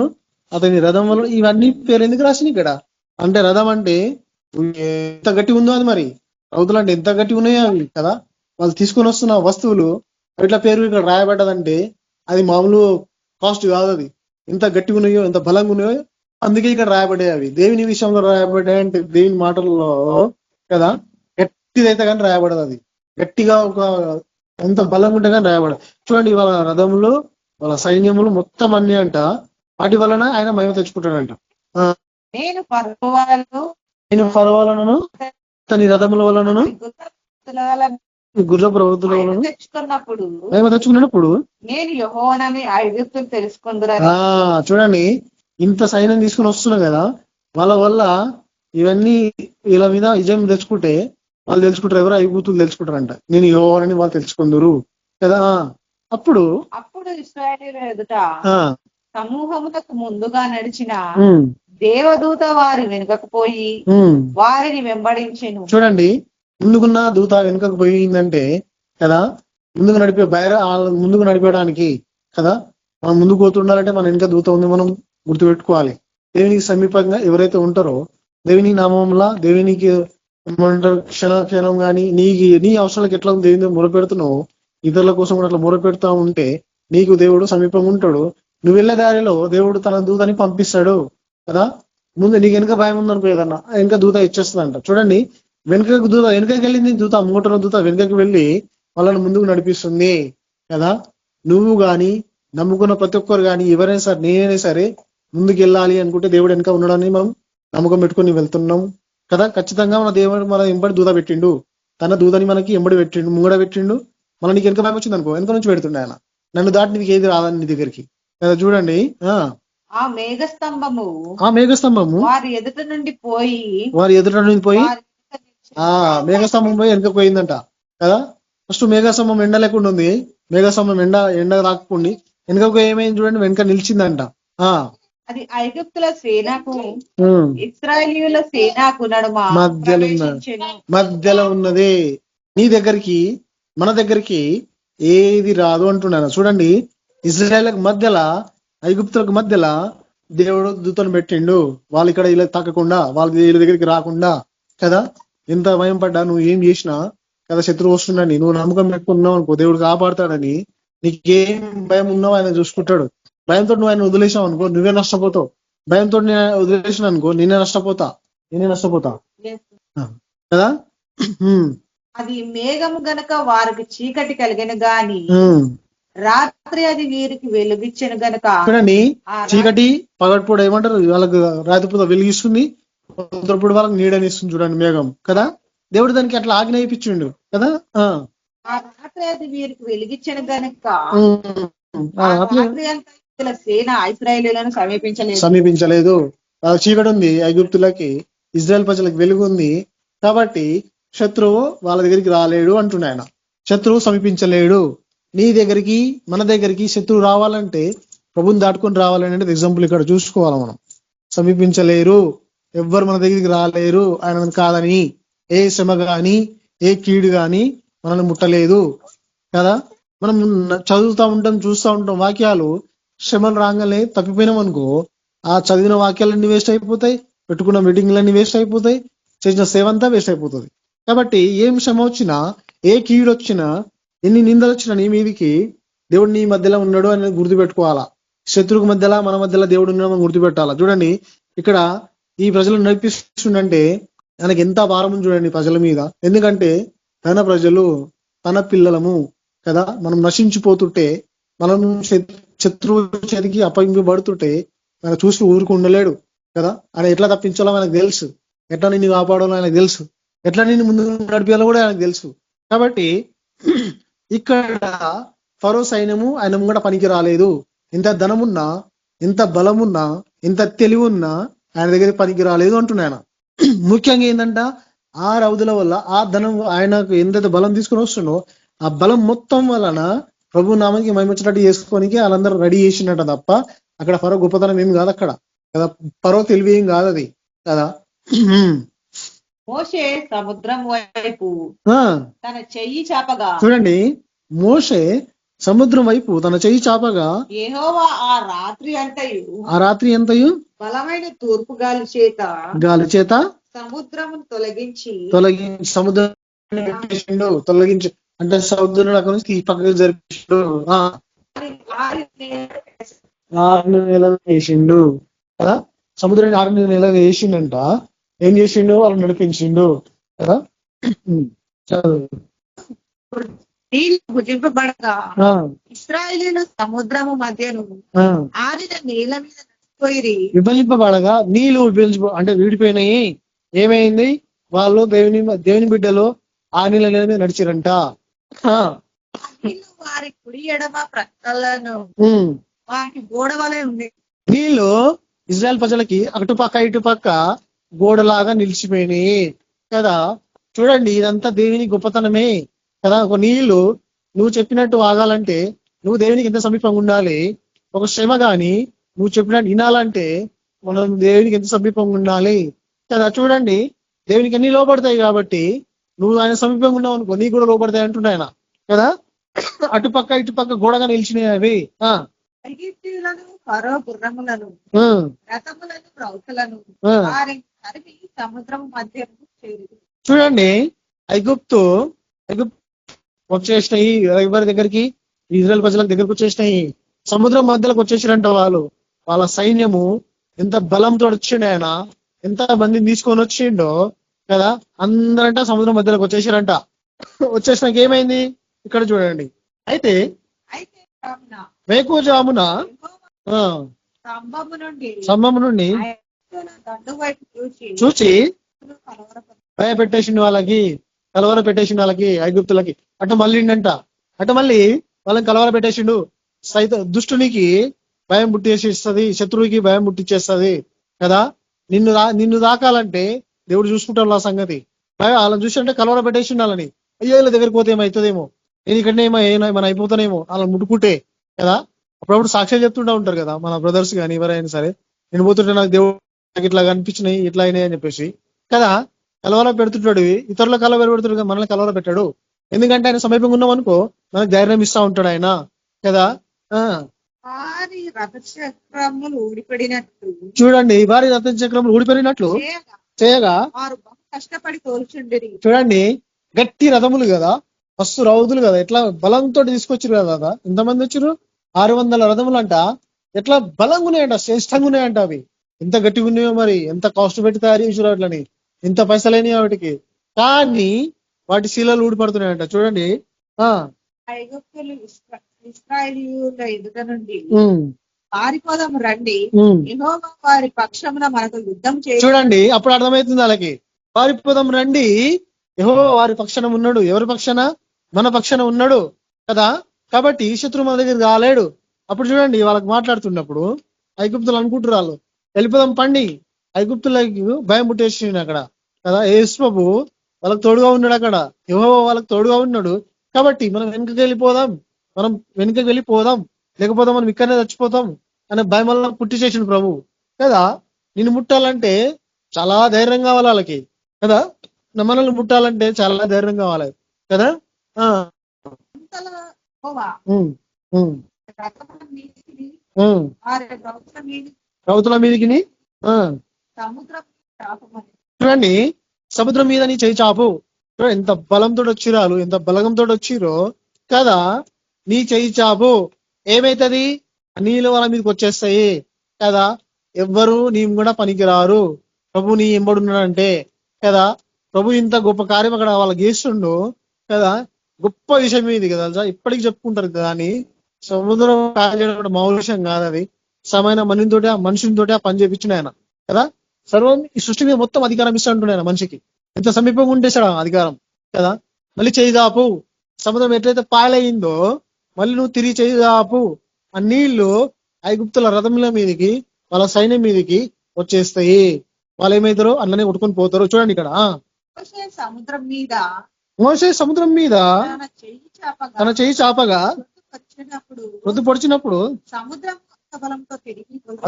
అతని రథం వలన, ఇవన్నీ పేరు ఎందుకు రాసింది ఇక్కడ అంటే, రథం అంటే ఎంత గట్టి ఉందో అది, మరి రౌతులు అంటే ఎంత గట్టి ఉన్నాయో అవి కదా. వాళ్ళు తీసుకొని వస్తున్న వస్తువులు ఇట్లా పేరు ఇక్కడ రాయబడ్డదంటే అది మామూలు కాస్ట్ కాదు, అది ఎంత గట్టిగా ఉన్నాయో ఎంత బలంగా ఉన్నాయో అందుకే ఇక్కడ రాయబడ్డాయి. అవి దేవుని విషయంలో రాయబడ్డాయి అంటే దేవుని మాటల్లో కదా, గట్టిదైతే కానీ రాయబడదు, అది గట్టిగా ఒక ఎంత బలంగా ఉంటే కానీ రాయబడదు. చూడండి వాళ్ళ రథములు వాళ్ళ సైన్యములు మొత్తం అన్ని అంట వాటి వలన ఆయన మహిమ తెచ్చుకుంటాడంట. నేను ఫరో వలనను అతని రథముల వలనను గుర్ర ప్రవృత్తుల వలన మహిమ తెచ్చుకున్నప్పుడు నేను యెహోవానని ఐగుప్తులు తెలుసుకుందురా. చూడండి ఇంత సైన్యం తీసుకుని వస్తున్నా కదా, వాళ్ళ వల్ల ఇవన్నీ వీళ్ళ మీద విజయం తెచ్చుకుంటే వాళ్ళు తెలుసుకుంటారు, ఎవరు ఐగుప్తులు తెలుసుకుంటారంట నేను యెహోవానని వాళ్ళు తెలుసుకుందరు కదా. అప్పుడు ఇశ్రాయేలీయుల ఎదుట సమూహములకు ముందుగా నడిచిన దేవదూత వారి వెనుకకు పోయి వారిని వెంబడించెను. చూడండి ముందుకున్న దూత వెనుకకు పోయిందంటే కదా, ముందుకు ముందుకు నడిపేయడానికి కదా. మనం ముందుకు పోతుండాలంటే మన వెనుక దూత ఉంది, మనం గుర్తుపెట్టుకోవాలి. దేవునికి సమీపంగా ఎవరైతే ఉంటారో దేవుని నామంలా దేవునికి క్షణం కానీ నీ అవసరాలకు ఎట్లా దేవుని మొరపెడుతున్నావు, ఇతరుల కోసం కూడా అట్లా మొరపెడతా ఉంటే నీకు దేవుడు సమీపంగా ఉంటాడు. నువ్వు వెళ్ళే దారిలో దేవుడు తన దూతని పంపిస్తాడు కదా. ముందు నీకు వెనుక భయం ఉందనుకో, ఏదన్నా వెనుక దూత ఇచ్చేస్తుందంట. చూడండి వెనుకకి వెళ్ళింది దూత, మూటలో దూత వెనుకకి వెళ్ళి వాళ్ళని ముందుకు నడిపిస్తుంది కదా. నువ్వు గాని నమ్ముకున్న ప్రతి ఒక్కరు కానీ ఎవరైనా సరే నేనైనా సరే ముందుకు వెళ్ళాలి అనుకుంటే దేవుడు వెనుక ఉండడాన్ని మనం నమ్మకం పెట్టుకొని వెళ్తున్నాం కదా. ఖచ్చితంగా మన దేవుడు మన ఎంబడి దూత పెట్టిండు, తన దూతని మనకి ఎంబడి పెట్టిండు, ముంగడ పెట్టిండు. మన నీకు వెనుక భయం వచ్చింది అనుకో, వెనుక నుంచి పెడుతుండే ఆయన, నన్ను దాటి నీకు ఏది రాదని నీ దగ్గరికి కదా. చూడండి ఆ మేఘస్తంభము వారి ఎదుట నుండి పోయి మేఘస్తంభం పోయి వెనుక పోయిందంట కదా. ఫస్ట్ మేఘస్తంభం ఎండ లేకుండా ఉంది, మేఘస్తంభం ఎండ రాకుండా వెనుకకు ఏమైంది చూడండి, వెనుక నిలిచిందంట. అది ఐగుప్తుల సేనకు ఇశ్రాయేలీయుల సేనకు నడుమ మధ్యలో ఉన్నది. నీ దగ్గరికి మన దగ్గరికి ఏది రాదు అంటున్నాను. చూడండి ఇజ్రాయేల్ మధ్యలో ఐగుప్తులకు మధ్యలో దేవుడు దూతను పెట్టిండు, వాళ్ళు ఇక్కడ ఇలా తాకకుండా, వాళ్ళ వీళ్ళ దగ్గరికి రాకుండా కదా. ఎంత భయం పడ్డా నువ్వు ఏం చేసినా కదా, శత్రువు వస్తుండని నువ్వు నమ్మకం పెట్టుకున్నావు అనుకో, దేవుడు కాపాడుతాడని. నీకేం భయం ఉన్నావు ఆయన చూసుకుంటాడు. భయంతో నువ్వు ఆయన వదిలేసావు అనుకో నువ్వే నష్టపోతావు, భయంతో నేను వదిలేసిన అనుకో నేనే నష్టపోతా కదా. అది మేఘము గనక వారికి చీకటి కలిగిన గాని రాత్రి అది వీరికి వెలుగిచ్చిన గనక. చూడండి చీకటి పగటిపూట ఏమంటారు, వాళ్ళకు రాత్రిపూట వెలిగిస్తుంది, పొద్దుపూట వాళ్ళకి నీడనిస్తుంది. చూడండి మేఘం కదా, దేవుడు దానికి అట్లా ఆజ్ఞ ఇప్పించిండు కదా. రాత్రి అది వీరికి వెలిగించిన గనక సేన ఇశ్రాయేలీయులను సమీపించలేదు. చీకటి ఉంది ఐగుప్తులకి, ఇజ్రాయెల్ ప్రజలకు వెలుగు ఉంది కాబట్టి శత్రువు వాళ్ళ దగ్గరికి రాలేడు అంటున్నాయన. శత్రువు సమీపించలేడు. నీ దగ్గరికి మన దగ్గరికి శత్రువు రావాలంటే ప్రభుని దాటుకొని రావాలని అంటే ఎగ్జాంపుల్ ఇక్కడ చూసుకోవాలి. మనం సమీపించలేరు, ఎవ్వరు మన దగ్గరికి రాలేరు ఆయన కాదని. ఏ శ్రమ గాని ఏ కీడు గాని మనల్ని ముట్టలేదు కదా. మనం చదువుతూ ఉంటాం, చూస్తూ ఉంటాం వాక్యాలు. శ్రమలు రాగానే తప్పిపోయినాం అనుకో, ఆ చదివిన వాక్యాలన్నీ వేస్ట్ అయిపోతాయి, పెట్టుకున్న మీటింగ్లన్నీ వేస్ట్ అయిపోతాయి, చేసిన సేవ అంతా వేస్ట్ అయిపోతుంది. కాబట్టి ఏం శ్రమ వచ్చినా, ఏ కీడు వచ్చినా, ఎన్ని నిందలు వచ్చినా నీ మీదికి దేవుడు నీ మధ్యలో ఉన్నాడు అనేది గుర్తుపెట్టుకోవాలా. శత్రువుకు మధ్యలో మన మధ్యలో దేవుడు ఉన్నాడు గుర్తుపెట్టాలా. చూడండి ఇక్కడ ఈ ప్రజలను నడిపిస్తుండంటే ఆయనకి ఎంత భారం ఉంది చూడండి ప్రజల మీద. ఎందుకంటే తన ప్రజలు తన పిల్లలము కదా. మనం నశించిపోతుంటే, మనం శత్రువు చేతికి అప్పగింపబడుతుంటే ఆయన చూసి ఊరికి ఉండలేడు కదా. ఆయన ఎట్లా తప్పించాలో ఆయనకు తెలుసు, ఎట్లా నిన్ను కాపాడాలో ఆయనకు తెలుసు, ఎట్లా నిన్ను ముందు నడిపించాలో కూడా ఆయనకు తెలుసు. కాబట్టి ఇక్కడ ఫరో సైన్యము ఆయన ముంగట పనికి రాలేదు. ఎంత ధనమున్నా, ఎంత బలమున్నా, ఎంత తెలివి ఉన్నా ఆయన దగ్గర పనికి రాలేదు అంటున్నాయన. ముఖ్యంగా ఏంటంట, ఆ రౌదుల వల్ల ఆ ధనం ఆయనకు ఎంతైతే బలం తీసుకుని వస్తుండో ఆ బలం మొత్తం వలన ప్రభు నామానికి మహిమచ్చినట్టు చేసుకోనికి వాళ్ళందరూ రెడీ చేసినట్ట తప్ప అక్కడ ఫరో గొప్పతనం ఏం కాదు అక్కడ కదా. ఫరో తెలివి ఏం కాదు అది కదా. మోషే సముద్రం వైపు తన చెయ్యి చాపగా, చూడండి మోషే సముద్రం వైపు తన చెయ్యి చాపగా యెహోవా ఆ రాత్రి అంతయు బలమైన తూర్పు గాలి చేత సముద్రమును తొలగించి సముద్రం తొలగించి అంటే సముద్రం అక్కడ నుంచి ఈ పక్కకి జరిపించిండు. 6 నెలలు వేసిండు కదా. సముద్రాన్ని 6 నెలలు వేసిండంట. ఏం చేసిండు, వాళ్ళు నడిపించిండు కదా. నీళ్ళు భుజింపబడగా ఇశ్రాయేలీయులు సముద్రము మధ్యను ఆరిన నీళ్ళ మీద నడిచిపోయిరి. విభజింపబడగా నీళ్లు అంటే విడిపోయినాయి. ఏమైంది, వాళ్ళు దేవుని బిడ్డలు ఆ నీళ్ళ మీద నడిచిరంట. వారి కుడి ఎడమ ప్రక్కలను వారికి గోడ వలె ఉంది. నీళ్లు ఇజ్రాయెల్ ప్రజలకి అటుపక్క ఇటుపక్క గోడలాగా నిలిచిపోయినాయి కదా. చూడండి ఇదంతా దేవుని గొప్పతనమే కదా. ఒక నీళ్లు నువ్వు చెప్పినట్టు ఆగాలంటే నువ్వు దేవునికి ఎంత సమీపంగా ఉండాలి. ఒక శ్రమ గాని నువ్వు చెప్పినట్టు వినాలంటే మనం దేవునికి ఎంత సమీపంగా ఉండాలి కదా. చూడండి దేవునికి అన్ని లోపడతాయి కాబట్టి నువ్వు ఆయన సమీపంగా ఉన్నావు అనుకో నీకు కూడా లోపడతాయి అంటున్నా ఆయన కదా. అటుపక్క ఇటుపక్క గోడగా నిలిచినాయి అవి. ఐగుప్తీయులను ఫరో గుర్రములను రథములను రౌతులను సముద్రం మధ్య చూడండి ఐగుప్తు వచ్చేసినాయి ఎవరి దగ్గరికి, ఇజ్రాయెల్ ప్రజల దగ్గరకు వచ్చేసినాయి. సముద్రం మధ్యలోకి వచ్చేసిరంట వాళ్ళు. వాళ్ళ సైన్యము ఎంత బలంతో వచ్చిండు ఆయన, ఎంత మందిని తీసుకొని వచ్చిండో కదా. అందరంట సముద్రం మధ్యలోకి వచ్చేసిరంట. వచ్చేసినాక ఏమైంది ఇక్కడ చూడండి. అయితే వేకువజామున స్తంభము నుండి చూసి భయపెట్టేసిండు వాళ్ళకి, కలవర పెట్టేసిండు వాళ్ళకి, ఐగుప్తులకి. అటు మళ్ళీ వాళ్ళని కలవర పెట్టేసిండు. దుష్టునికి భయం పుట్టేసిస్తుంది, శత్రువుకి భయం పుట్టించేస్తుంది కదా. నిన్ను దాకాలంటే దేవుడు చూసుకుంటాడు ఆ సంగతి. వాళ్ళని చూసి కలవర పెట్టేసిండు వాళ్ళని. అయ్యో వీళ్ళ దగ్గరికి పోతే ఏమవుతుందేమో, నేను ఇక్కడనే ఏమైనా అయిపోతానేమో వాళ్ళని ముట్టుకుంటే కదా. అప్పుడప్పుడు సాక్ష్యం చెప్తుంటా ఉంటారు కదా మన బ్రదర్స్ కానీ ఎవరైనా సరే, నేను పోతుంటే నాకు దేవుడు ఇట్లా కనిపించినాయి ఇట్లా అయినాయి అని చెప్పేసి కదా. కలవర పెడుతుంటాడు, ఇతరుల కలవర పెడుతుంటాడు, మనల్ని కలవర పెట్టాడు. ఎందుకంటే ఆయన సమీపంగా ఉన్నాం అనుకో మనకు ధైర్యం ఇస్తా ఉంటాడు ఆయన కదా. చూడండి వారి రథ చక్రములు ఊడిపోయినట్లు చేయగా కష్టపడి తోల్చుండిరి. చూడండి గట్టి రథములు కదా, మస్తు రౌతులు కదా, ఎట్లా బలంతో తీసుకొచ్చారు కదా. ఎంతమంది వచ్చారు, 600 రథములు అంట. ఎట్లా బలంగా ఉన్నాయంట, శ్రేష్టంగా ఉన్నాయంట అవి. ఎంత గట్టిగా ఉన్నాయో మరి, ఎంత కాస్ట్ పెట్టి తయారు చేసారు అట్లని, ఎంత పైసలైనవి వాటికి. కానీ వాటి శీలాలు ఊడిపడుతున్నాయంట. చూడండి ఐగుప్తులు ఇశ్రాయేలీయుల ఎదుట నుండి పారిపోదాం రండి, యెహోవా వారి పక్షమున మనకు యుద్ధం చేయ. చూడండి అప్పుడు అర్థమవుతుంది వాళ్ళకి, పారిపోదాం రండి, యెహోవా వారి పక్షాన ఉన్నాడు. ఎవరి పక్షాన, మన పక్షాన ఉన్నాడు కదా. కాబట్టి శత్రువు మన దగ్గర రాలేడు. అప్పుడు చూడండి వాళ్ళకి మాట్లాడుతున్నప్పుడు ఐగుప్తులు అనుకుంటారు వాళ్ళు వెళ్ళిపోదాం పండి. ఐగుప్తులకి భయం పుట్టేసింది అక్కడ కదా. యేసు ప్రభువు వాళ్ళకి తోడుగా ఉన్నాడు అక్కడ, యెహోవా వాళ్ళకి తోడుగా ఉన్నాడు. కాబట్టి మనం వెనుకకి వెళ్ళిపోదాం, మనం వెనుకకి వెళ్ళి పోదాం, లేకపోతే మనం ఇక్కడనే చచ్చిపోతాం అనే భయం వల్ల పుట్టి చేసిండు ప్రభు కదా. నిన్ను ముట్టాలంటే చాలా ధైర్యం కావాలి వాళ్ళకి కదా, మనల్ని ముట్టాలంటే చాలా ధైర్యం కావాలి కదా. రౌతుల మీదకి చూడండి, సముద్రం మీద నీ చేయి చాపు. ఎంత బలంతో వచ్చిరాలు, ఎంత బలగంతో వచ్చిరో కదా. నీ చేయి చాపు, ఏమైతుంది? నీళ్ళు వాళ్ళ మీదకి వచ్చేస్తాయి కదా. ఎవ్వరు నీ కూడా పనికిరారు. ప్రభు నీ ఎంబడున్నాడంటే కదా. ప్రభు ఇంత గొప్ప కార్యం అక్కడ వాళ్ళకి చేస్తుండు కదా. గొప్ప విషయం ఇది కదా, ఇప్పటికి చెప్పుకుంటారు కదా. అని సముద్రం కాయడం మామూలు విషయం కాదు. అది సమైన మనిషితోటి ఆ పని చేపించిన ఆయన కదా. సర్వం ఈ సృష్టి మీద మొత్తం అధికారం ఇస్తుంటున్నాడు ఆయన మనిషికి. ఎంత సమీపంగా ఉంటేసాడు అధికారం కదా. మళ్ళీ చేయి దాపు, సముద్రం ఎట్లయితే పాయలయ్యిందో మళ్ళీ నువ్వు తిరిగి చేయి దాపు. ఆ నీళ్లు ఐగుప్తుల రథముల మీదకి, వాళ్ళ సైన్యం మీదకి వచ్చేస్తాయి. వాళ్ళు ఏమైతారో అట్లనే కొట్టుకొని పోతారు. చూడండి ఇక్కడ మోషే సముద్రం మీద తన చెయ్యి చాపగా రొద్దు పొడిచినప్పుడు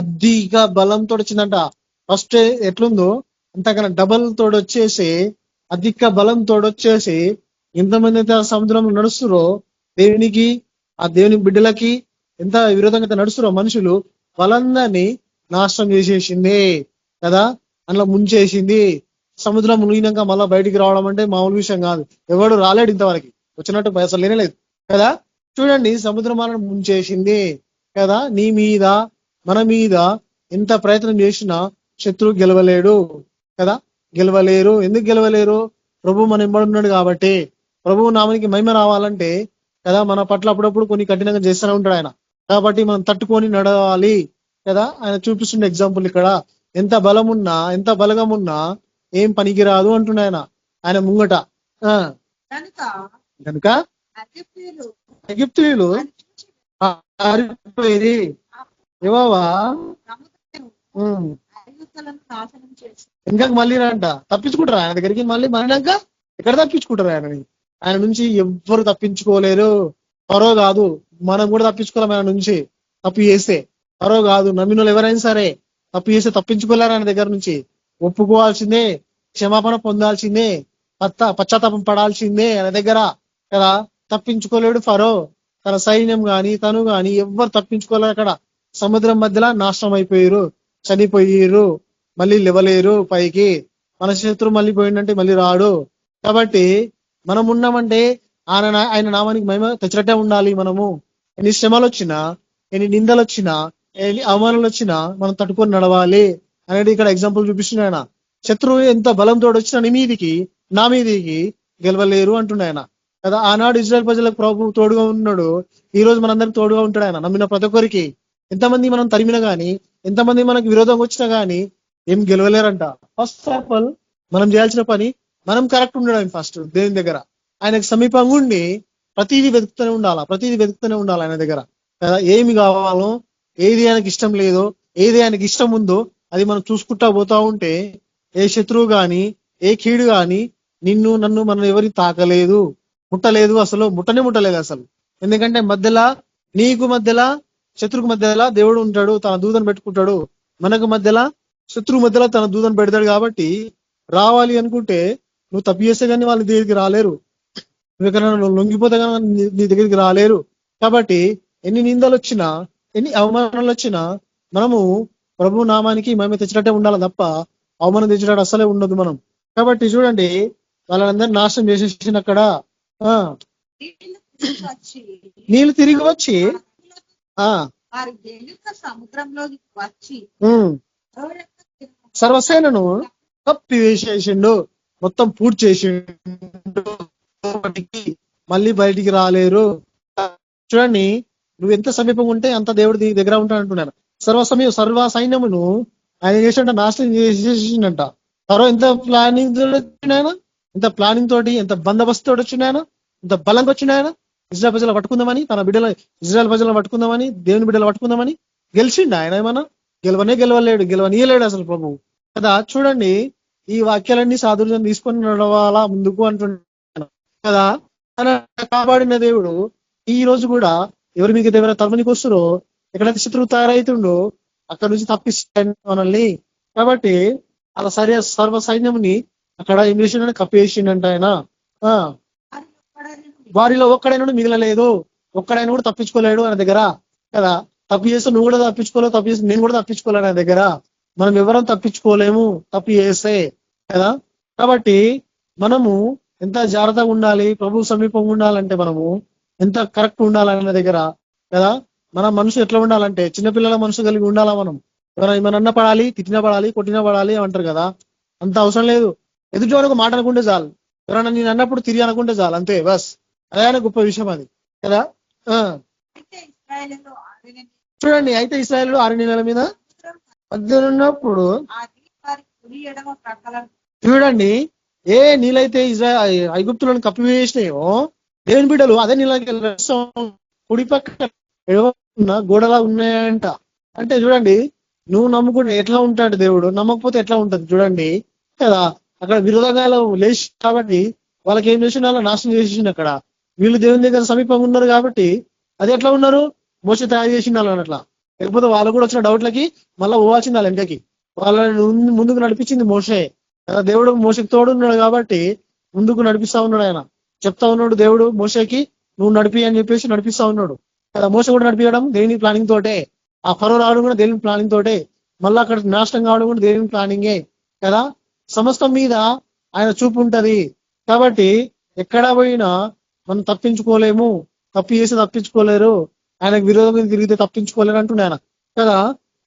అధిక బలంతో వచ్చిందంట. ఫస్ట్ ఎట్లుందో అంతకన్నా డబల్ తోడొచ్చేసి, అధిక బలం తోడొచ్చేసి, ఎంతమంది అయితే ఆ సముద్రంలో నడుస్తురో దేవునికి, ఆ దేవుని బిడ్డలకి ఎంత విరోధంగా నడుస్తురో మనుషులు, వాళ్ళందరినీ నాశనం చేసేసింది కదా. అందులో ముంచేసింది. సముద్రం మునిగినాక మళ్ళా బయటికి రావడం అంటే మామూలు విషయం కాదు. ఎవడు రాలేడు ఇంతవరకు, వచ్చినట్టు అసలు లేనేలేదు కదా. చూడండి, సముద్రం వాళ్ళని ముంచేసింది కదా. నీ మీద మన మీద ఎంత ప్రయత్నం చేసినా శత్రువు గెలవలేడు కదా. గెలవలేరు. ఎందుకు గెలవలేరు? ప్రభు మన ఎంబడున్నాడు కాబట్టి. ప్రభువు నామానికి మహిమ రావాలంటే కదా, మన పట్ల అప్పుడప్పుడు కొన్ని కఠినంగా చేస్తూనే ఉంటాడు ఆయన. కాబట్టి మనం తట్టుకొని నడవాలి కదా. ఆయన చూపిస్తుండే ఎగ్జాంపుల్ ఇక్కడ. ఎంత బలమున్నా, ఎంత బలగమున్నా ఏం పనికిరాదు అంటున్నాయన ఆయన ముంగట. కనుక ఎగిప్తీయులు యెహోవా ఇంకా మళ్ళీ అంట తప్పించుకుంటారు ఆయన దగ్గరికి. మళ్ళీ మళ్ళాక ఎక్కడ తప్పించుకుంటారు ఆయనని? ఆయన నుంచి ఎవ్వరు తప్పించుకోలేరు. ఫరో కాదు, మనం కూడా తప్పించుకోలేము ఆయన నుంచి. తప్పు చేస్తే ఫరో కాదు, నమ్మిన వాళ్ళు ఎవరైనా సరే తప్పు చేస్తే తప్పించుకోలేరు ఆయన దగ్గర నుంచి. ఒప్పుకోవాల్సిందే, క్షమాపణ పొందాల్సిందే, పశ్చాత్తాపం పడాల్సిందే ఆయన దగ్గర కదా. తప్పించుకోలేడు ఫరో, తన సైన్యం గాని తను గాని ఎవ్వరు తప్పించుకోలేరు. అక్కడ సముద్రం మధ్యలో నాశనం అయిపోయారు, చనిపోయారు, మళ్ళీ లేవలేరు పైకి. మన శత్రువు మళ్ళీ పోయిందంటే మళ్ళీ రాడు. కాబట్టి మనం ఉన్నామంటే ఆయన నామానికి మహిమ తెచ్చినట్టే ఉండాలి. మనము ఎన్ని శ్రమలు వచ్చినా, ఎన్ని నిందలు వచ్చినా, ఎన్ని అవమానాలు వచ్చినా మనం తట్టుకొని నడవాలి అనేది ఇక్కడ ఎగ్జాంపుల్ చూపిస్తున్నాడు ఆయన. శత్రువు ఎంత బలంతో వచ్చినా నీ మీదికి నా మీదికి గెలవలేరు అంటున్నాయన కదా. ఆనాడు ఇజ్రాయెల్ ప్రజలకు ప్రభు తోడుగా ఉన్నాడు, ఈ రోజు మనందరికి తోడుగా ఉంటాడు ఆయన. నమ్మిన ప్రతి ఒక్కరికి ఎంతమంది మనం తరిమినా గానీ, ఎంతమంది మనకు విరోధంగా వచ్చినా గానీ ఏం గెలవలేరంట. ఫస్ట్ ఆఫ్ ఆల్ మనం చేయాల్సిన పని మనం కరెక్ట్ ఉండడం. ఫస్ట్ దేవుని దగ్గర ఆయనకు సమీపంగా ఉండి ప్రతిదీ వెతుకుతూనే ఉండాలి ఆయన దగ్గర కదా. ఏమి కావాలో, ఏది ఆయనకి ఇష్టం లేదో, ఏది ఆయనకి ఇష్టం ఉందో అది మనం చూసుకుంటా పోతా ఉంటే ఏ శత్రువు గాని, ఏ కీడు గాని నన్ను మనం ఎవరికి తాకలేదు, ముట్టలేదు. అసలు ముట్టలేదు అసలు. ఎందుకంటే నీకు మధ్యలో శత్రుకు మధ్యలో దేవుడు ఉంటాడు, తన దూతను పెట్టుకుంటాడు. మనకు మధ్యలో శత్రువు మధ్యలో తన దూతను పెడతాడు. కాబట్టి రావాలి అనుకుంటే నువ్వు తప్పు చేస్తే కానీ వాళ్ళ దగ్గరికి రాలేరు, నువ్వు లొంగిపోతే కానీ నీ దగ్గరికి రాలేరు. కాబట్టి ఎన్ని నిందలు వచ్చినా, ఎన్ని అవమానాలు వచ్చినా మనము ప్రభు నామానికి మేము తెచ్చినట్టే ఉండాలి తప్ప అవమానం తెచ్చినట్టు అసలే ఉండదు మనం. కాబట్టి చూడండి, వాళ్ళందరినీ నాశనం చేసేసిన అక్కడ నీళ్ళు తిరిగి వచ్చి సర్వసేనను కప్పి వేసేసిండు, మొత్తం పూర్తి చేసిండు. మళ్ళీ బయటికి రాలేరు. చూడండి, నువ్వు ఎంత సమీపంగా ఉంటే అంత దేవుడి దగ్గర ఉంటాడు అంటున్నాను. సర్వ సైన్యమును ఆయన చేసినట్ట నాశనం చేసేసిండంట. ఎంత ప్లానింగ్ తోటి వచ్చినాయన, ఎంత ప్లానింగ్ తోటి, ఎంత బందోబస్తు తోటి వచ్చినాయన, ఎంత బలంగా వచ్చినాయన. ఇజ్రాయెల్ ప్రజలు పట్టుకుందామని, ఇజ్రాయెల్ ప్రజలను పట్టుకుందామని, దేవుని బిడ్డలు పట్టుకుందామని గెలిచిండు ఆయన. ఏమన్నా గెలవలేడు, గెలవనీయలేడు అసలు ప్రభు కదా. చూడండి, ఈ వాక్యాలన్నీ సాధుర్యం తీసుకొని నడవాలా ముందుకు అంటున్నాను కదా. ఆయన కాపాడిన దేవుడు ఈ రోజు కూడా ఎవరి మీకు ఎవరైనా తరపునికి వస్తారో, ఎక్కడైతే శత్రువు తయారైతుండో అక్కడ నుంచి తప్పిస్తాడు మనల్ని. కాబట్టి అలా సర్వ సైన్యంని అక్కడ ఏం చేసిండ, కప్పేసిండంట ఆయన. వారిలో ఒక్కడైనా మిగలలేదు, ఒక్కడైనా కూడా తప్పించుకోలేడు ఆయన దగ్గర కదా. తప్పు చేస్తే నువ్వు కూడా తప్పించుకోలేవు, తప్పు చేస్తే నేను కూడా తప్పించుకోలేను ఆయన దగ్గర. మనం ఎవరం తప్పించుకోలేము తప్పు చేస్తే కదా. కాబట్టి మనము ఎంత జాగ్రత్తగా ఉండాలి, ప్రభు సమీపంగా ఉండాలంటే మనము ఎంత కరెక్ట్ ఉండాలి ఆయన దగ్గర కదా. మన మనసు ఎట్లా ఉండాలంటే చిన్నపిల్లల మనసు కలిగి ఉండాలా మనం. ఏమన్నా పడాలి, తిట్టినా పడాలి, కొట్టినా పడాలి అంటారు కదా. అంత అవసరం లేదు. ఎదుటి ఒక మాట అనుకుంటే చాలు, ఎవరన్నా నేను అన్నప్పుడు తిరిగి అనుకుంటే చాలు, అంతే బస్. అదే గొప్ప విషయం అది కదా. చూడండి, అయితే ఇశ్రాయేలు 6 నెలల మీద ఉన్నప్పుడు చూడండి, ఏ నీళ్ళైతే ఐగుప్తులను కప్పివేసినాయో దేవుని బిడ్డలు అదే నీళ్ళకి కుడి పక్కన గోడలా ఉన్నాయంట. అంటే చూడండి, నువ్వు నమ్ముకుంటే ఎట్లా ఉంటాడు దేవుడు, నమ్మకపోతే ఎట్లా ఉంటుంది చూడండి కదా. అక్కడ విరోధంగా లేచి కాబట్టి వాళ్ళకి ఏం చేసిన, వాళ్ళ నాశనం చేసేసిండు అక్కడ. వీళ్ళు దేవుని దగ్గర సమీపంగా ఉన్నారు కాబట్టి అది ఎట్లా ఉన్నారు, మోస తయారు చేసిండు వాళ్ళని అట్లా. లేకపోతే వాళ్ళు కూడా వచ్చిన డౌట్లకి మళ్ళీ పోవాల్సింది వాళ్ళ వెనకకి. వాళ్ళని ముందుకు నడిపించింది మోసే. దేవుడు మోసకి తోడు ఉన్నాడు కాబట్టి ముందుకు నడిపిస్తా ఉన్నాడు. ఆయన చెప్తా ఉన్నాడు దేవుడు మోసకి, నువ్వు నడిపి అని చెప్పేసి నడిపిస్తా ఉన్నాడు కదా. మోస కూడా నడిపించడం దేవుని ప్లానింగ్ తోటే. ఆ ఫరో రావడం కూడా దేవుని ప్లానింగ్ తోటే. మళ్ళీ అక్కడ నాశనం కావడం కూడా దేవుని ప్లానింగే కదా. సమస్తం మీద ఆయన చూపు ఉంటది. కాబట్టి ఎక్కడ పోయినా మనం తప్పించుకోలేము, తప్పు చేసి తప్పించుకోలేరు, ఆయనకు విరోధంగా తిరిగితే తప్పించుకోలేరు అంటున్నా ఆయన కదా.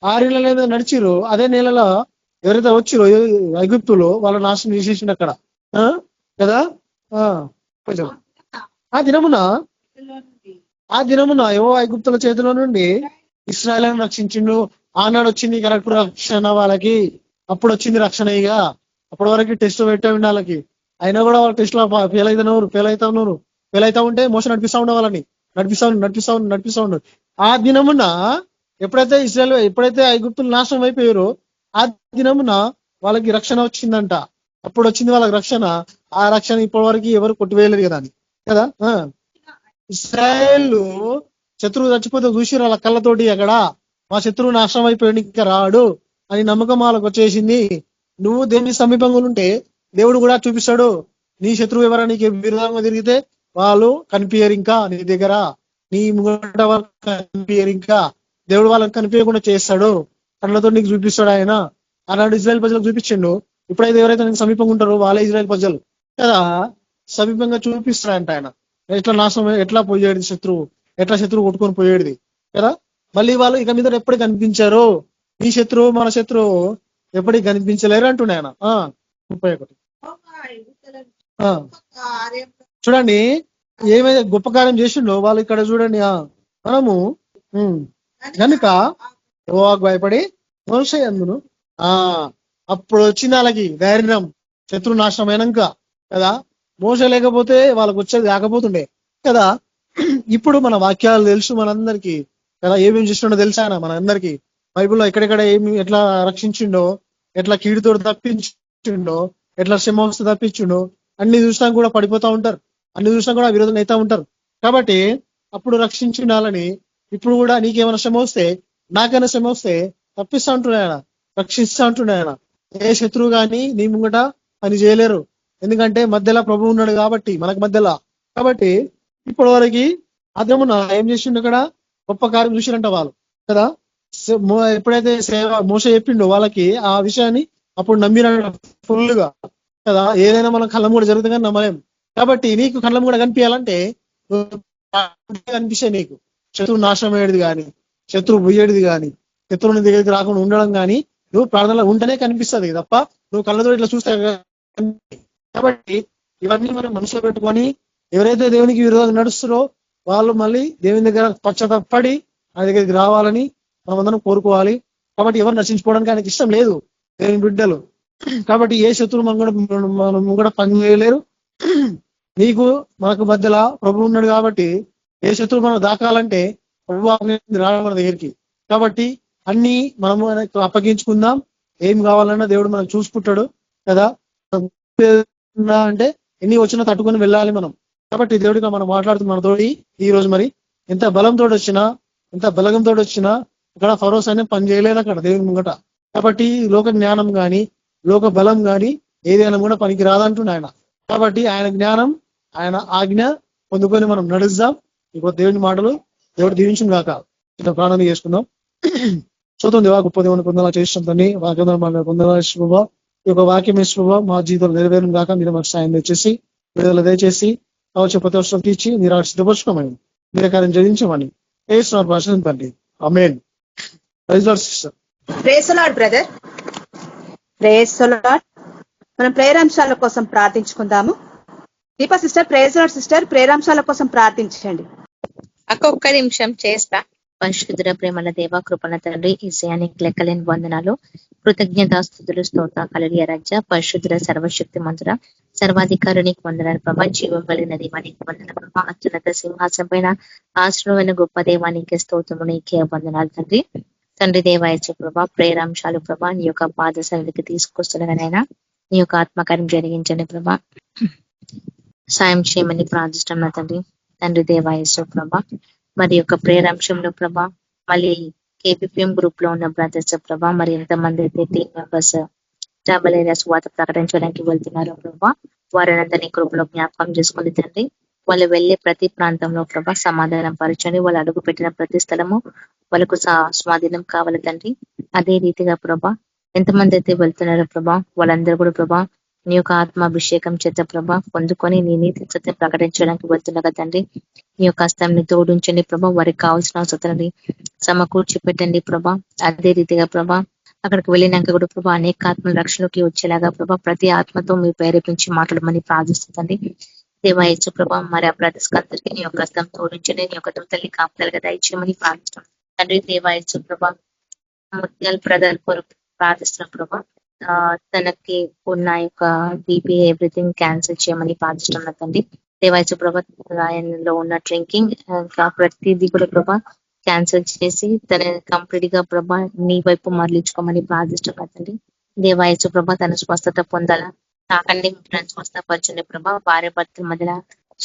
6 నెలలు ఏదో నడిచిరు, అదే నెలలో ఎవరైతే వచ్చిరో ఐగుప్తులో వాళ్ళ నాశనం చేసేసిండు అక్కడ కదా. కొంచెం ఆ దినమున ఏవో ఐగుప్తుల చేతిలో నుండి ఇశ్రాయేలును రక్షించిండు. ఆనాడు వచ్చింది కరెక్ట్ రక్షణ వాళ్ళకి, అప్పుడు వచ్చింది రక్షణ. ఇక అప్పటి వరకు టెస్ట్ పెట్టే వాళ్ళకి, అయినా కూడా వాళ్ళ టెస్ట్ లో ఫెయిల్ అవుతా ఉంటే మోసం నడిపిస్తా ఉండే వాళ్ళని, నడిపిస్తా ఉండు. ఆ దినమున ఎప్పుడైతే ఐగుప్తులు నాశనం అయిపోయారో ఆ దినమున వాళ్ళకి రక్షణ వచ్చిందంట. అప్పుడు వచ్చింది వాళ్ళకి రక్షణ. ఆ రక్షణ ఇప్పటి వరకు ఎవరు కొట్టివేయలేదు కదా అని కదా. ఇశ్రాయేలు శత్రువు చచ్చిపోతే చూసిరు వాళ్ళ కళ్ళతోటి, అక్కడ మా శత్రువు నాశనం అయిపోయాడు ఇంకా రాడు అని నమ్మకం వాళ్ళకి వచ్చేసింది. నువ్వు దేని సమీపంగా ఉంటే దేవుడు కూడా చూపిస్తాడు. నీ శత్రువు ఎవరైనా నీకు విరోధంగా తిరిగితే వాళ్ళు కనిపించరు ఇంకా నీ దగ్గర, నీ ముంగట వాళ్ళు కనిపించరు ఇంకా. దేవుడు వాళ్ళకి కనిపించకుండా చేస్తాడు, కళ్ళతో నీకు చూపిస్తాడు ఆయన. అలాంటి ఇజ్రాయెల్ ప్రజలకు చూపించిండు. ఇప్పుడైతే ఎవరైతే నీకు సమీపంగా ఉంటారో వాళ్ళే ఇజ్రాయెల్ ప్రజలు కదా, సమీపంగా చూపిస్తాడంట ఆయన. ఎట్లా నాశనం, ఎట్లా పోయేది శత్రువు, ఎట్లా శత్రువు కొట్టుకొని పోయేది కదా. మళ్ళీ వాళ్ళు ఇక మీద ఎప్పటికి కనిపించారు, ఈ శత్రువు మన శత్రువు ఎప్పటికి కనిపించలేరు అంటుండే ఆయన. 31 చూడండి ఏమైతే గొప్ప కార్యం చేసిండో వాళ్ళు ఇక్కడ చూడండి. మనము కనుక యెహోవాకు భయపడి మోసే అందును అప్పుడు వచ్చిన వాళ్ళకి ధైర్యం, శత్రు నాశనం అయినాక కదా. మోస లేకపోతే వాళ్ళకు వచ్చేది కాకపోతుండే కదా. ఇప్పుడు మన వాక్యాలు తెలుసు మనందరికీ కదా, ఏమేమి చేస్తుండో తెలుసా మన అందరికీ. బైబిల్లో ఎక్కడెక్కడ ఎట్లా రక్షించిండో, ఎట్లా కీడుతో తప్పించిండో, ఎట్లా శ్రమ వస్తే తప్పించిండో, అన్ని చూసినా కూడా పడిపోతా ఉంటారు, అన్ని చూసినా కూడా విరోధం అవుతా ఉంటారు. కాబట్టి అప్పుడు రక్షించిండాలని ఇప్పుడు కూడా నీకేమైనా శ్రమ వస్తే, నాకైనా శ్రమ వస్తే తప్పిస్తా ఉంటున్నాయన, రక్షిస్తా ఉంటున్నాయన. ఏ శత్రువు కానీ నీ ముంగట పని చేయలేరు, ఎందుకంటే మధ్యలో ప్రభు ఉన్నాడు కాబట్టి, మనకు మధ్యలో. కాబట్టి ఇప్పటి వరకు అదమున ఏం చేసిండు అక్కడ, గొప్ప కార్యం చూసిరంట వాళ్ళు కదా. ఎప్పుడైతే మోస చెప్పిండో వాళ్ళకి ఆ విషయాన్ని అప్పుడు నమ్మినాడు ఫుల్ గా కదా. ఏదైనా మనం కళ్ళం కూడా జరుగుతుంది కానీ నమ్మలేం. కాబట్టి నీకు కళ్ళం కూడా కనిపించాలంటే కనిపిస్తాయి నీకు. శత్రువు నాశనం అయ్యేది కానీ, శత్రువు పోయేది కానీ, శత్రువుని దగ్గరికి రాకుండా ఉండడం కానీ నువ్వు ప్రార్థనలో ఉంటేనే కనిపిస్తుంది తప్ప నువ్వు కళ్ళతో ఇట్లా చూస్తే. కాబట్టి ఇవన్నీ మనం మనసులో పెట్టుకొని ఎవరైతే దేవునికి విరోధంగా నడుస్తారో వాళ్ళు మళ్ళీ దేవుని దగ్గర పశ్చాత్తపడి ఆయన దగ్గరికి రావాలని మనం అందరం కోరుకోవాలి. కాబట్టి ఎవరు నశించుకోవడానికి ఆయనకి ఇష్టం లేదు, దేవుని బిడ్డలు. కాబట్టి ఏ శత్రువు మనం కూడా పని చేయలేరు. నీకు మనకు మధ్యలో ప్రభు ఉన్నాడు కాబట్టి ఏ శత్రువు మనం దాకాలంటే ప్రభు రావడం మన దగ్గరికి. కాబట్టి అన్ని మనము అప్పగించుకుందాం. ఏం కావాలన్నా దేవుడు మనం చూసుకుంటాడు కదా. అంటే ఎన్ని వచ్చినా తట్టుకొని వెళ్ళాలి మనం కాబట్టి దేవుడిగా మనం మాట్లాడుతున్న తోడి ఈ రోజు మరి ఎంత బలంతో వచ్చినా ఎంత బలగంతో వచ్చినా ఇక్కడ ఫరోస్ అనే పని చేయలేదు అక్కడ దేవుని ముంగట. కాబట్టి లోక జ్ఞానం గాని లోక బలం గాని ఏదైనా కూడా పనికి రాదంటుండే ఆయన. కాబట్టి ఆయన జ్ఞానం ఆయన ఆజ్ఞ పొందుకొని మనం నడుద్దాం. ఇంకో దేవుని మాటలు దేవుడు దీవించిన కాక ఇంత ప్రాణాన్ని చేసుకుందాం. చూద్దాం దేవా గొప్ప దేవుని పొందలా చేసిన తండ్రి వాక్యం పొందలా శుభ ఈ యొక్క వాక్యం శుభ మా జీవితంలో నెరవేరును కాక మీరు మాకు సాయం దయచేసి విడుదల దయచేసి కావచ్చు ప్రతి వర్షం తీర్చి మీరు సిద్ధపరచుకోమని మీరే కార్యం జయించమని ఏస్తున్నారు భాష తండ్రి. ఆమేన్. Praise lord sister. Praise lord brother. Praise lord. మనం ప్రేరాంశాల కోసం ప్రార్థించుకుందాము. Deepa sister praise lord sister ప్రేరాంశాల కోసం ప్రార్థించండి. ఒక్క నిమిషం చేస్తా. పరిశుద్ధ ప్రేమల దేవ కృపణ తండ్రి ఈశానికి లెక్కలేని వందనాలు కృతజ్ఞతాస్తుతులు స్తోత్ర కలలియ రాజ్య పరిశుద్ధ సర్వశక్తి మంతుర సర్వాధికారునికి వందనాలు ప్రభా. జీవం కలిగిన దేవానికి వందన ప్రభా. అత్యున్నత సింహాసం పైన ఆశ్రమైన గొప్ప దేవానికి స్తోత్రము నీకే వందనాలు తండ్రి. తండ్రి దేవాయచ ప్రభా ప్రేరాంశాలు ప్రభా నీ యొక్క పాద సన్నిధికి తీసుకొస్తున్నానైనా నీ యొక్క ఆత్మకార్యం జరిగించండి ప్రభా. సాయం చేయమని ప్రార్థిస్తున్నా తండ్రి. తండ్రి దేవాయచ ప్రభా మరి యొక్క ప్రేరాంశంలో ప్రభా మళ్ళీ కేపీఎం గ్రూప్ లో ఉన్న బ్రదర్స్ ప్రభా మరి ఎంతమంది అయితే టీం మెంబర్స్ ట్రావెల్ ఏరియాస్ వాత ప్రకటించడానికి వెళ్తున్నారో ప్రభా వారినందరినీ గ్రూప్ లో జ్ఞాపకం చేసుకుని తండ్రి. వాళ్ళు వెళ్ళే ప్రతి ప్రాంతంలో ప్రభా సమాధానం పరచండి. వాళ్ళు అడుగు పెట్టిన ప్రతి స్థలము వాళ్ళకు స్వాధీనం కావాలి తండ్రి. అదే రీతిగా ప్రభా ఎంతమంది అయితే వెళ్తున్నారో ప్రభా వాళ్ళందరూ కూడా ప్రభా నీ యొక్క ఆత్మాభిషేకం చేత ప్రభా పొందుకొని నీ నీతి సత్యం ప్రకటించడానికి వెళ్తుండగా తండ్రి నీ యొక్క హస్తాన్ని తోడించండి ప్రభా. వారికి కావాల్సిన అవసరాన్ని సమకూర్చి పెట్టండి ప్రభా. అదే రీతిగా ప్రభా అక్కడికి వెళ్ళినాక కూడా ప్రభా అనేక ఆత్మల రక్షణలోకి వచ్చేలాగా ప్రభా ప్రతి ఆత్మతో మీరు ప్రేరేపించి మాట్లాడమని ప్రార్థిస్తుంది దేవాయచు ప్రభా. మరి ఆ ప్రతిస్కందరికి నీ యొక్క హస్తం తోడించండి. నీ యొక్క దూతల్ని కాపుదలుగా దయచేయమని ప్రార్థిస్తాం తండ్రి. దేవాయచు ప్రభా ముత్యాల ప్రధాన కొరకు ప్రార్థిస్తున్న ప్రభా తనకి ఉన్న యొక్క బీపీ ఎవ్రీథింగ్ క్యాన్సిల్ చేయమని ప్రార్థిస్తున్నా తండ్రి. దేవాయచు ప్రభా రాయన్లో ఉన్న డ్రింకింగ్ ఇంకా ప్రతిదీ కూడా ప్రభా క్యాన్సిల్ చేసి తన కంప్లీట్ గా ప్రభా నీ వైపు మరలించుకోమని ప్రార్థిస్తున్నా తండ్రి. దేవాయచు ప్రభా తన స్వస్థత పొందాలా నాకండి స్వస్థపరచండి ప్రభా. భార్య భర్తల మధ్యలో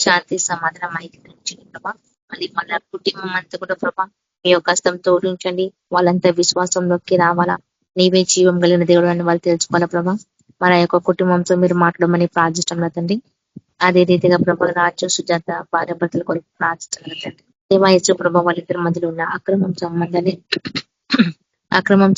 శాంతి సమాధానం ఐక్యించండి ప్రభా. మళ్ళీ వాళ్ళ కుటుంబం అంతా కూడా ప్రభా మీ యొక్క హస్తం తోడించండి. వాళ్ళంతా విశ్వాసంలోకి రావాలా నీవే జీవం కలిగిన దేవుడు అని వాళ్ళు తెలుసుకోవాలా ప్రభా. మన యొక్క కుటుంబంతో మీరు మాట్లాడమని ప్రార్థిస్తున్నా తండ్రి. అదే రీతిగా ప్రభా రాజు సుజాత భార్య భర్తల కొరకు ప్రార్థిస్తున్నా తండ్రి. దేవాయచు ప్రభా వాళ్ళిద్దరి మధ్యలో ఉన్న అక్రమం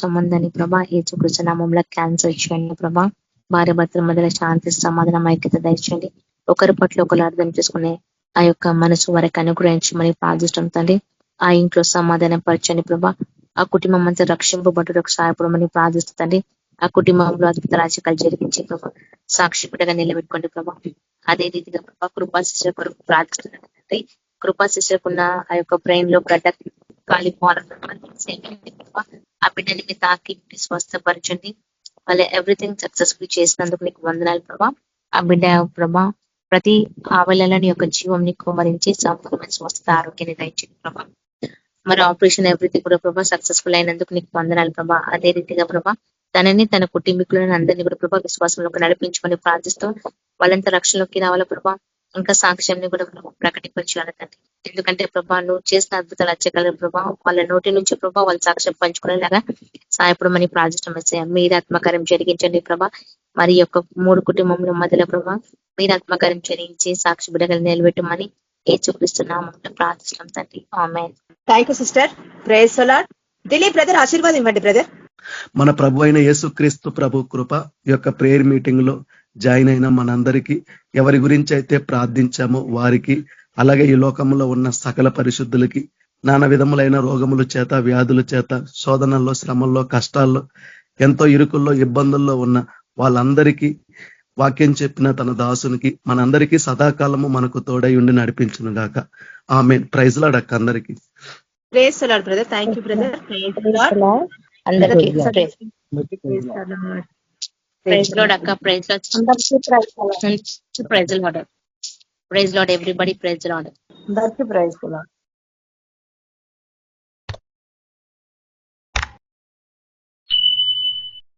సంబంధాన్ని ప్రభా యేసుక్రీస్తు నామములో క్యాన్సల్ చేయండి ప్రభా. భార్య భర్తల మధ్యలో శాంతి సమాధానం ఐక్యత దయచేయండి. ఒకరి పట్ల ఒకరు అర్థం చేసుకునే ఆ యొక్క మనసు వారికి అనుగ్రహించమని ప్రార్థిస్తాం తండ్రి. ఆ ఇంట్లో సమాధానం పరచండి ప్రభా. ఆ కుటుంబం అంతా రక్షింపబడుటకు సహాయపడమని ప్రార్థిస్తుంది. ఆ కుటుంబంలో అద్భుత రాజకాలు జరిగించి ప్రభా సాక్షి బిడ్డగా నిలబెట్టుకోండి ప్రభా. అదే రీతిగా ప్రభా కృపా శిష్యుల కొరకు ప్రార్థిస్తున్నది. కృపా శిష్యులకున్న ఆ యొక్క బ్రెయిన్ లో గడ్డ కాలిపోవాలని ఆ బిడ్డని మీ తాకి స్వస్థపరచండి. వాళ్ళ ఎవ్రీథింగ్ సక్సెస్ఫుల్ చేసినందుకు నీకు వందనాలు ప్రభా. ఆ బిడ్డ ప్రభా ప్రతి ఆవలని యొక్క జీవం ని కుమరించి సంపూర్ణమైన స్వస్థత ఆరోగ్యాన్ని దయచేయండి ప్రభా. మరి ఆపరేషన్ ఎవ్రీథింగ్ కూడా ప్రభా సక్సెస్ఫుల్ అయినందుకు నీకు వందనాలు ప్రభా. అదే రీతిగా ప్రభా తనని తన కుటుంబీకులను అందరినీ కూడా ప్రభా విశ్వాసంలోకి నడిపించుకొని ప్రార్థిస్తూ వాళ్ళంతా రక్షణలోకి రావాల ప్రభా. ఇంకా సాక్ష్యాన్ని కూడా ప్రకటించాలి తండ్రి. ఎందుకంటే ప్రభా నువ్వు చేసిన అద్భుతాలు వచ్చగలరు ప్రభా. వాళ్ళ నోటి నుంచి ప్రభా వాళ్ళ సాక్ష్యం పంచుకునేలాగా సాయపడమని ప్రార్థిస్తాం. మీరు ఆత్మకార్యం జరిగించండి ప్రభా. మరి యొక్క 3 కుటుంబంలో మధ్యలో ప్రభా మీరు ఆత్మకార్యం జరిగించి సాక్షి బిడ్డలు నిలబెట్టమని యేసుక్రీస్తునామములో ప్రార్థిస్తాం తండ్రి. ఆమేన్. Thank you sister. Praise the lord. Dilip brother ఆశీర్వాదం ఇవ్వండి బ్రదర్. మన ప్రభు అయిన యేసుక్రీస్తు ప్రభు కృప ఈ యొక్క ప్రేయర్ మీటింగ్ లో జాయిన్ అయిన మనందరికీ ఎవరి గురించి అయితే ప్రార్థించామో వారికి అలాగే ఈ లోకంలో ఉన్న సకల పరిశుద్ధులకి నానా విధములైన రోగముల చేత వ్యాధుల చేత శోధనల్లో శ్రమల్లో కష్టాల్లో ఎంతో ఇరుకుల్లో ఇబ్బందుల్లో ఉన్న వాళ్ళందరికీ వాక్యం చెప్పిన తన దాసునికి మనందరికీ సదాకాలము మనకు తోడై ఉండి నడిపించును గాక. ఆమేన్. ప్రైజ్ లార్డ్ అక్క అందరికీ. Praise the Lord brother. Thank you brother. Praise the Lord అందరికీ ప్రైజ్ లార్డ్ అక్క. Praise lord. Praise Lord everybody. Praise Lord. అందరికీ ప్రైజ్ ది లార్డ్.